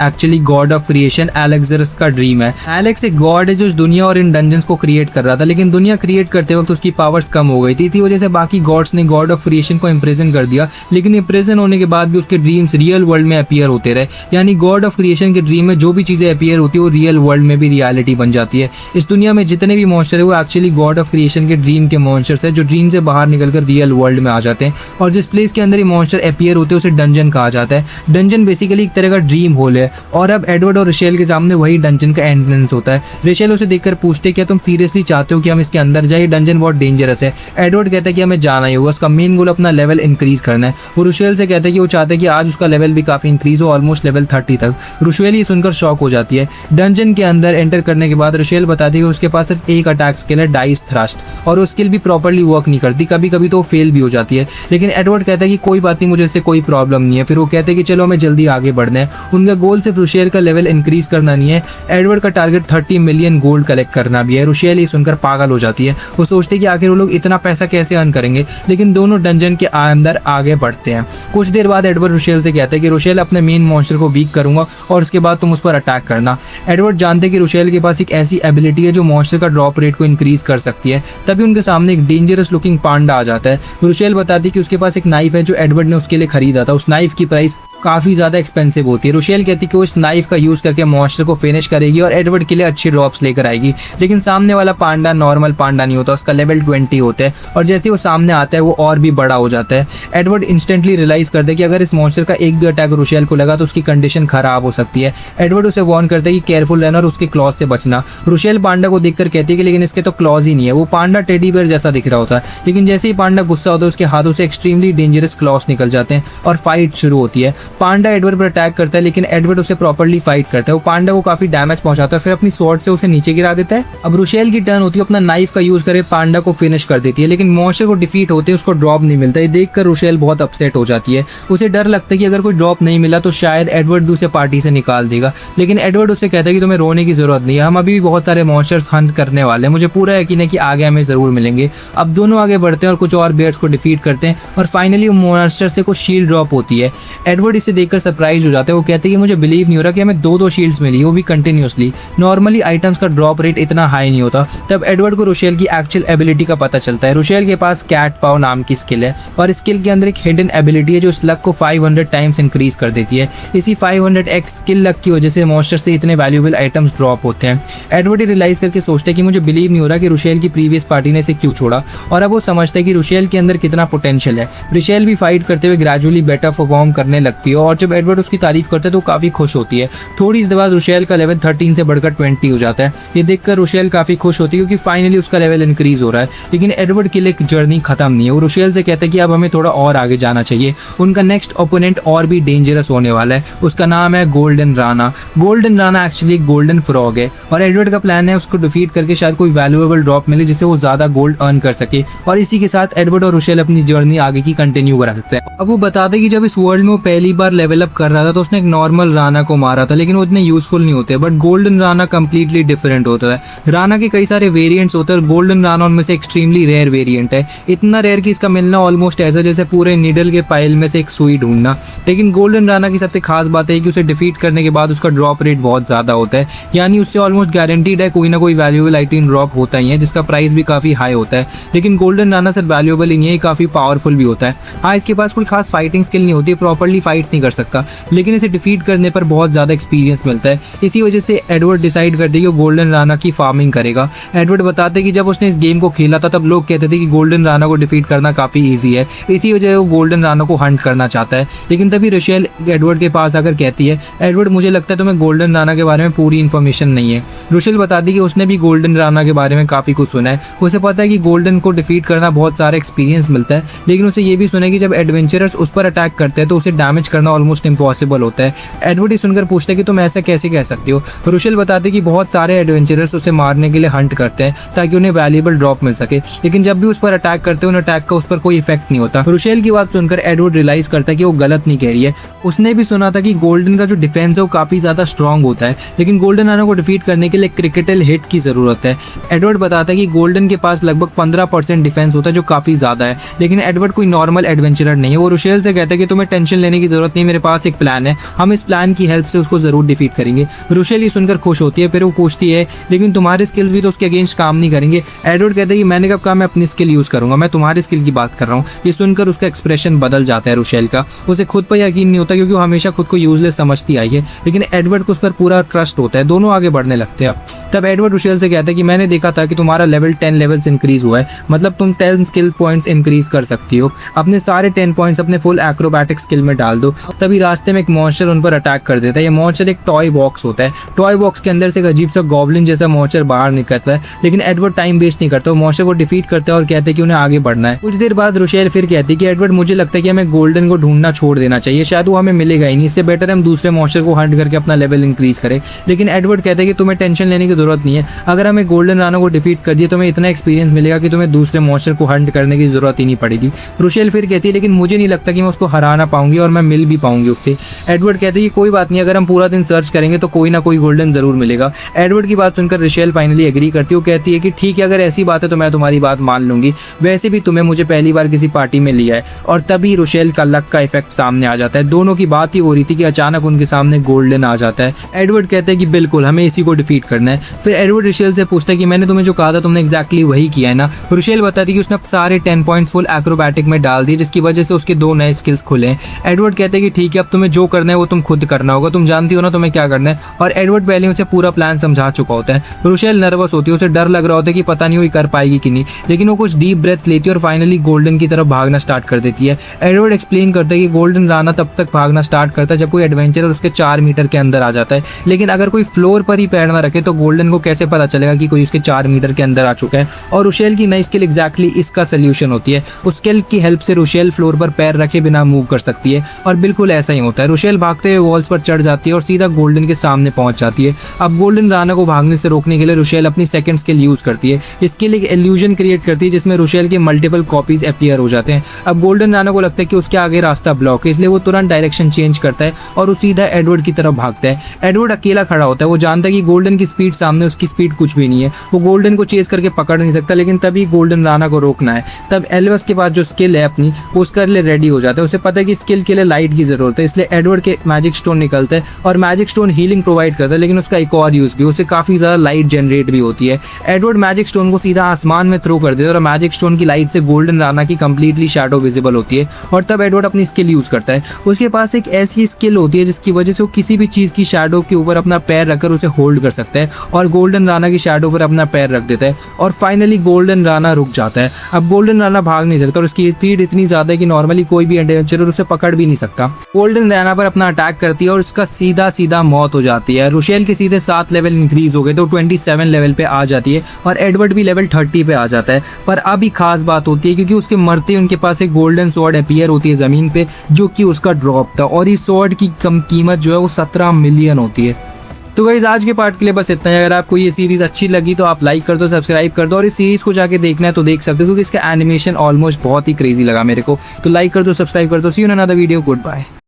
actually god of creation elixirs का ड्रीम है। एलेक्स एक गॉड है जो इस दुनिया और इन डंजन्स को क्रिएट कर रहा था, लेकिन दुनिया क्रिएट करते वक्त उसकी पावर्स कम हो गई थी। इसी वजह से बाकी गॉड्स ने गॉड ऑफ क्रिएशन को इम्प्रिजन कर दिया, लेकिन इम्प्रिजन होने के बाद भी उसके ड्रीम्स रियल वर्ल्ड में अपीयर होते रहे। यानी गॉड ऑफ क्रिएशन के ड्रीम में जो भी चीजें अपीयर होती है वो रियल वर्ल्ड में भी रियलिटी बन जाती है। इस दुनिया में जितने भी मॉन्स्टर है वो एक्चुअली गॉड ऑफ क्रिएशन के ड्रीम के मॉन्स्टर्स है, जो ड्रीम से बाहर निकलकर रियल वर्ल्ड में आ जाते हैं। और जिस प्लेस के अंदर ये मॉन्स्टर अपीयर होते हैं उसे डंजन कहा जाता है। डंजन बेसिकली एक तरह का ड्रीम होल है, और अब एडवर्ड और रिशेल के सामने वही डंजन का एंट्रेंस होता है। रिशेल उसे देखकर पूछते क्या तुम सीरियसली चाहते हो कि हम इसके अंदर जाए? डंजन बहुत डेंजरस है। एडवर्ड कहता है कि हमें जाना ही होगा, उसका मेन गोल अपना लेवल इंक्रीज करना है। वो रुशेल से कहता है कि वो चाहता है कि आज उसका लेवल भी काफी इंक्रीज हो, ऑलमोस्ट लेवल 30 तक। रुशेल ये सुनकर शॉक हो जाती है। डंजन के अंदर एंटर करने के बाद रुशेल बताती है कि उसके पास सिर्फ एक अटैक स्किल है, डाइस थ्रस्ट, और वो स्किल भी प्रॉपर्ली वर्क नहीं करती, कभी कभी तो फेल भी हो जाती है। लेकिन एडवर्ड कहता है कि कोई बात नहीं, मुझे इससे कोई प्रॉब्लम नहीं है। फिर वो कहते हैं कि चलो हमें जल्दी आगे बढ़ना है। उनका गोल सिर्फ रुशेल का लेवल इंक्रीज करना नहीं है, एडवर्ड का टारगेट 30 मिलियन गोल्ड कलेक्ट करना भी है। रुशेल ये सुनकर पागल हो जाती है। वो सोचते हैं कि आखिर वो लोग इतना पैसा कैसे अर्न करेंगे, लेकिन दोनों डंजन के अंदर आगे बढ़ते हैं। कुछ देर बाद एडवर्ड रुशेल से कहते हैं कि रुशेल अपने मेन मॉन्स्टर को वीक करूंगा और उसके बाद तुम उस पर अटैक करना। एडवर्ड जानते हैं कि रुशेल के पास एक ऐसी एबिलिटी है जो मॉन्स्टर का ड्रॉप रेट को इंक्रीज कर सकती है। तभी उनके सामने एक डेंजरस लुकिंग पांडा आ जाता है। रुशेल बताती है कि उसके पास एक नाइफ है जो एडवर्ड ने उसके लिए खरीदा था। उस नाइफ की प्राइस काफी ज्यादा एक्सपेंसिव होती है। रुशेल कहती है कि वो इस नाइफ का यूज करके मॉन्स्टर को फिनिश करेगी और एडवर्ड के लिए अच्छी ड्रॉप्स लेकर आएगी। लेकिन सामने वाला पांडा नॉर्मल पांडा नहीं होता, उसका लेवल 20 होता है, और जैसे ही वो सामने आता है वो और भी बड़ा हो जाता है। एडवर्ड इंस्टेंटली रियलाइज करते हैं कि अगर इस मॉन्स्टर का एक भी अटैक रुशेल को लगा तो उसकी कंडीशन खराब हो सकती है। एडवर्ड उसे वार्न करते हैं कि केयरफुल रहना और उसके क्लॉज से बचना। रुशेल पांडा को देखकर कहती है कि लेकिन इसके तो क्लॉज ही नहीं है। वो पांडा टेडी बेयर जैसा दिख रहा होता है, लेकिन जैसे ही पांडा गुस्सा होता है उसके हाथों से एक्सट्रीमली डेंजरस क्लॉज निकल जाते हैं और फाइट शुरू होती है। पांडा एडवर्ड अटैक करता है, लेकिन एडवर्ड उसे प्रॉपर्ली फाइट करता है। वो पांडा को काफी डैमेज पहुंचाता है, फिर अपनी स्वॉर्ड से उसे नीचे गिरा देता है। अब रुशेल की टर्न होती है, अपना नाइफ का यूज करके पांडा को फिनिश कर देती है, लेकिन मॉन्स्टर को डिफीट होते उसको ड्रॉप नहीं मिलता। ये देखकर रुशेल बहुत अपसेट हो जाती है। उसे डर लगता है कि अगर कोई ड्रॉप नहीं मिला तो शायद एडवर्ड उसे पार्टी से निकाल देगा, लेकिन एडवर्ड उसे कहता है कि तुम्हें रोने की जरूरत नहीं है, हम अभी भी बहुत सारे मॉन्स्टर्स हंट करने वाले हैं, मुझे पूरा यकीन है कि आगे हमें जरूर मिलेंगे। अब दोनों आगे बढ़ते हैं और कुछ और बेयर्स को डिफीट करते हैं, और फाइनली मॉन्स्टर से कुछ शील्ड ड्रॉप होती है। एडवर्ड इसे देखकर सरप्राइज हो जाता है। वो कहते हैं कि मुझे बिलीव नहीं हो रहा कि हमें दो शील्ड्स मिली, वो भी कंटिन्यूसली। नॉर्मली आइटम्स का ड्रॉप रेट इतना हाई नहीं होता। तब एडवर्ड को रुशेल की एक्चुअल एबिलिटी का पता चलता है। रुशेल के पास कैट पाव नाम की स्किल है, और स्किल के अंदर एक हिडन एबिलिटी है जो इस लक को 500 टाइम्स इंक्रीज कर देती है। इसी 500x स्किल लक की वजह से मॉन्स्टर से इतने वैल्यूएबल आइटम्स ड्रॉप होते हैं। एडवर्ड रियलाइज करके सोचते हैं कि मुझे बिलीव नहीं हो रहा कि रुशेल की प्रीवियस पार्टी ने इसे क्यों छोड़ा, और अब वो समझता है कि रुशेल के अंदर कितना पोटेंशियल है। रुशेल भी फाइट करते हुए ग्रेजुअली बेटर परफॉर्म करने लगती है, और जब एडवर्ड उसकी तारीफ करता है तो काफी खुश होती है। थोड़ी देर बाद रुशेल का लेवल 13 से बढ़कर 20 हो जाता है। ये देखकर रुशेल काफी खुश होती है क्योंकि फाइनली उसका लेवल इंक्रीज हो रहा है। लेकिन एडवर्ड के लिए जर्नी खत्म नहीं है। वो रुशेल से कहता है कि अब हमें थोड़ा और आगे जाना चाहिए। उनका नेक्स्ट ओपोनेंट और भी डेंजरस होने वाला है, उसका नाम है golden Rana. Golden Rana actually golden frog है, और एडवर्ड का प्लान है उसको डिफीट करके शायद कोई वैल्यूएबल ड्रॉप मिले जिससे वो ज्यादा गोल्ड अर्न कर सके, और इसी के साथ एडवर्ड और रुशेल अपनी जर्नी आगे की कंटिन्यू करा सकते हैं। अब वो बताते कि जब इस वर्ल्ड में वो पहली बार लेवल अप कर रहा था तो उसने एक नॉर्मल राना को मारा था, लेकिन वो इतने यूजफुल नहीं होते, but golden Rana completely different होता है। राना राना के कई सारे वेरिएंट्स होते हैं और गोल्डन राना उनमें से एक्सट्रीमली रेयर वेरिएंट है, इतना रेयर कि इसका मिलना ऑलमोस्ट ऐसा जैसे पूरे नीडल के पाइल में से एक सुई ढूंढना। लेकिन गोल्डन राना की सबसे खास बात है कि उसे डिफीट करने के बाद उसका ड्रॉप रेट बहुत ज़्यादा होता है, यानी उससे ऑलमोस्ट गारंटीड है कोई ना कोई वैल्यूएबल आइटम ड्रॉप होता ही है, जिसका प्राइस भी काफ़ी हाई होता है। लेकिन गोल्डन राना सिर्फ वैल्यूएबल ही नहीं है, काफ़ी पावरफुल भी होता है। हाँ, इसके पास कोई खास फाइटिंग स्किल नहीं होती, प्रॉपरली फाइट नहीं कर सकता, लेकिन इसे डिफीट करने पर बहुत ज़्यादा एक्सपीरियंस मिलता है। इसी वजह से एडवर्ड डिसाइड करते कि वो गोल्डन राना की फार्मिंग करेगा। एडवर्ड बताते कि जब उसने इस गेम को खेला था तब लोग कहते थे कि गोल्डन राना को डिफीट करना काफ़ी ईजी है, इसी वजह वो गोल्डन राना को हंट करना चाहता है। लेकिन तभी रशेल एडवर्ड के पास आकर कहती है, एडवर्ड मुझे लगता है तुम्हें गोल्डन राना के बारे में पूरी इन्फॉर्मेशन नहीं है। रशेल बताती कि उसने भी गोल्डन राना के बारे में काफ़ी कुछ सुना है, उसे पता है कि गोल्डन को डिफीट करना बहुत सारा एक्सपीरियंस मिलता है, लेकिन उसे ये भी सुना है कि जब एडवेंचरर्स उस पर अटैक करते हैं तो उसे डैमेज करना ऑलमोस्ट इम्पॉसिबल होता है। एडवर्ड ये सुनकर पूछता है कि तुम ऐसा कैसे कह सकते हो। रशेल बताते कि बहुत सारे एडवेंचरर्स उसे मारने के लिए हंट करते हैं ताकि उन्हें वैल्यूएबल ड्रॉप मिल सके, लेकिन जब भी उस पर अटैक करते हैं उन अटैक का उस पर कोई इफेक्ट नहीं होता। रशेल की बात सुनकर एडवर्ड रियलाइज करता है कि वो गलत नहीं कह रही है, उसने भी सुना था कि गोल्डन का जो डिफेंस है वो काफी ज्यादा स्ट्रांग होता है, लेकिन गोल्डन राना को डिफीट करने के लिए क्रिटिकल हिट की जरूरत है। एडवर्ड बताता है कि गोल्डन के पास लगभग 15% डिफेंस होता है जो काफी ज्यादा है, लेकिन एडवर्ड कोई नॉर्मल एडवेंचरर नहीं है। वो रशेल से कहता है कि तुम्हें टेंशन लेने की जरूरत नहीं, मेरे पास एक प्लान है, हम इस प्लान की हेल्प से उसको जरूर डिफीट करेंगे। रशेल ये सुनकर खुश होती है, फिर वो पूछती है लेकिन तुम्हारे स्किल्स भी तो उसके अगेंस्ट काम नहीं करेंगे। एडवर्ड कहता है कि मैंने कब कहा मैं अपनी स्किल यूज करूंगा, मैं तुम्हारी स्किल की बात कर रहा हूँ। ये सुनकर उसका एक्सप्रेशन बदल जाता है रशेल का, उसे खुद पर यकीन नहीं होता क्योंकि वो हमेशा खुद को यूजलेस समझती आई है, लेकिन एडवर्ड को उस पर पूरा ट्रस्ट होता है, दोनों आगे बढ़ने लगते हैं। तब एडवर्ड रशेल से कहता है कि मैंने देखा था कि तुम्हारा लेवल 10 लेवल्स इंक्रीज हुआ है, मतलब तुम 10 स्किल पॉइंट्स इंक्रीज कर सकती हो, अपने सारे 10 पॉइंट्स अपने फुल एक्रोबैटिक स्किल में डाल दो। तभी रास्ते में एक मॉन्स्टर उन पर अटैक कर देता है। ये मॉन्स्टर एक टॉय बॉक्स होता है, टॉय बॉक्स के अंदर से एक अजीब सा गॉब्लिन जैसा मॉन्स्टर बाहर निकलता है, लेकिन एडवर्ड टाइम वेस्ट नहीं करता, वो मॉन्स्टर को डिफीट करता है और कहते हैं कि उन्हें आगे बढ़ना है। कुछ देर बाद रशेल फिर कहती है कि एडवर्ड मुझे लगता है कि हमें गोल्डन को ढूंढना छोड़ देना चाहिए, शायद वो हमें मिलेगा ही नहीं, इससे बेटर हम दूसरे मॉन्स्टर को हंट करके अपना लेवल इंक्रीज करें। लेकिन एडवर्ड कहता है कि तुम्हें टेंशन लेने की जरूरत नहीं है, अगर हमें गोल्डन राना को डिफीट कर दिया तो हमें इतना एक्सपीरियंस मिलेगा कि तुम्हें दूसरे मॉन्स्टर को हंट करने की जरूरत ही नहीं पड़ेगी। रशेल फिर कहती है लेकिन मुझे नहीं लगता कि मैं उसको हराना पाऊंगी और मैं मिल भी पाऊंगी उससे। एडवर्ड कहते हैं कि कोई बात नहीं, अगर हम पूरा दिन सर्च करेंगे तो कोई ना कोई गोल्डन जरूर मिलेगा। एडवर्ड की बात सुनकर रशेल फाइनली एग्री करती है, वो कहती है कि ठीक है अगर ऐसी बात है तो मैं तुम्हारी बात मान लूंगी, वैसे भी तुम्हें मुझे पहली बार किसी पार्टी में लिया है। और तभी रशेल का लक का इफेक्ट सामने आ जाता है, दोनों की बात ही हो रही थी कि अचानक उनके सामने गोल्डन आ जाता है। एडवर्ड कहते हैं कि बिल्कुल हमें इसी को डिफीट करना है। फिर एडवर्ड रशेल से पूछता है कि मैंने तुम्हें जो कहा था तुमने एग्जैक्टली वही किया है ना। रशेल बताती कि उसने सारे 10 पॉइंट्स फुल एक्रोबैटिक में डाल दिए, जिसकी वजह से उसके 2 नए स्किल्स खुले हैं। एडवर्ड कहते हैं कि ठीक है अब तुम्हें जो करना है वो तुम खुद करना होगा, तुम जानती हो ना तुम्हें क्या करना है। और एडवर्ड पहले उसे पूरा प्लान समझा चुका होता है। रशेल नर्वस होती है, उसे डर लग रहा होता है कि पता नहीं वो कर पाएगी कि नहीं, लेकिन वो कुछ डीप ब्रेथ लेती है और फाइनली गोल्डन की तरफ भागना स्टार्ट कर देती है। एडवर्ड एक्सप्लेन करता है कि गोल्डन राना तब तक भागना स्टार्ट करता है जब कोई एडवेंचरर उसके 4 मीटर के अंदर आ जाता है, लेकिन अगर कोई फ्लोर पर ही पैर ना रखे तो गोल्डन को कैसे पता चलेगा कि कोई उसके 4 मीटर के अंदर आ चुका है। और रशेल की नई स्किल एग्जैक्टली इसका सोल्यूशन होती है, उस स्किल की हेल्प से रशेल फ्लोर पर पैर रखे बिना मूव कर सकती है, और बिल्कुल ऐसा ही होता है। रशेल भागते हुए वॉल्स पर चढ़ जाती है और सीधा गोल्डन के सामने पहुंच जाती है। अब गोल्डन राना को भागने से रोकने के लिए रशेल अपनी सेकंड स्किल यूज करती है, इसके लिए एक इल्यूजन क्रिएट करती है जिसमें रशेल के मल्टीपल कॉपीज अपीयर हो जाते हैं। अब गोल्डन राना को लगता है कि उसके आगे रास्ता ब्लॉक है, इसलिए वो तुरंत डायरेक्शन चेंज करता है और वो सीधा एडवर्ड की तरफ भागता है। एडवर्ड अकेला खड़ा होता है, वो जानता है कि गोल्डन की स्पीड सामने उसकी स्पीड कुछ भी नहीं है, वो गोल्डन को चेज करके पकड़ नहीं सकता, लेकिन तभी गोल्डन राना को रोकना है। तब एल्वस के पास जो स्किल है अपनी वो उसके लिए रेडी हो जाता है, उसे पता है कि स्किल के लिए लाइट की जरूरत है, इसलिए एडवर्ड के मैजिक स्टोन निकलता है और मैजिक स्टोन हीलिंग प्रोवाइड करता है, लेकिन उसका एक और यूज भी, उससे काफी ज्यादा लाइट जनरेट भी होती है। एडवर्ड मैजिक स्टोन को सीधा आसमान में थ्रो कर देता है और मैजिक स्टोन की लाइट से गोल्डन राना की कंप्लीटली शैडो विजिबल होती है, और तब एडवर्ड अपनी स्किल यूज करता है। उसके पास एक ऐसी स्किल होती है जिसकी वजह से वो किसी भी चीज की शैडो के ऊपर अपना पैर रखकर उसे होल्ड कर सकता है और गोल्डन राना की शैडो पर अपना पैर रख देता है, और फाइनली गोल्डन राना रुक जाता है। अब गोल्डन राना भाग नहीं सकता और उसकी स्पीड इतनी ज्यादा है कि नॉर्मली कोई भी एडवेंचरर उसे पकड़ भी नहीं सकता। गोल्डन राना पर अपना अटैक करती है और उसका सीधा सीधा मौत हो जाती है। रशेल के सीधे 7 लेवल इंक्रीज हो गए तो 27 लेवल पे आ जाती है और एडवर्ड भी लेवल 30 पे आ जाता है। पर अभी खास बात होती है क्योंकि उसके मरते उनके पास एक गोल्डन स्वॉर्ड अपीयर होती है जमीन पे, जो कि उसका ड्रॉप था, और इस स्वॉर्ड की कम कीमत जो है वो 17 मिलियन होती है। तो गाइस आज के पार्ट के लिए बस इतना ही। अगर आपको ये सीरीज अच्छी लगी तो आप लाइक कर दो, सब्सक्राइब कर दो, और इस सीरीज को जाके देखना है तो देख सकते हो क्योंकि इसका एनिमेशन ऑलमोस्ट बहुत ही क्रेजी लगा मेरे को। तो लाइक कर दो, सब्सक्राइब कर दो। See you in another video, good bye.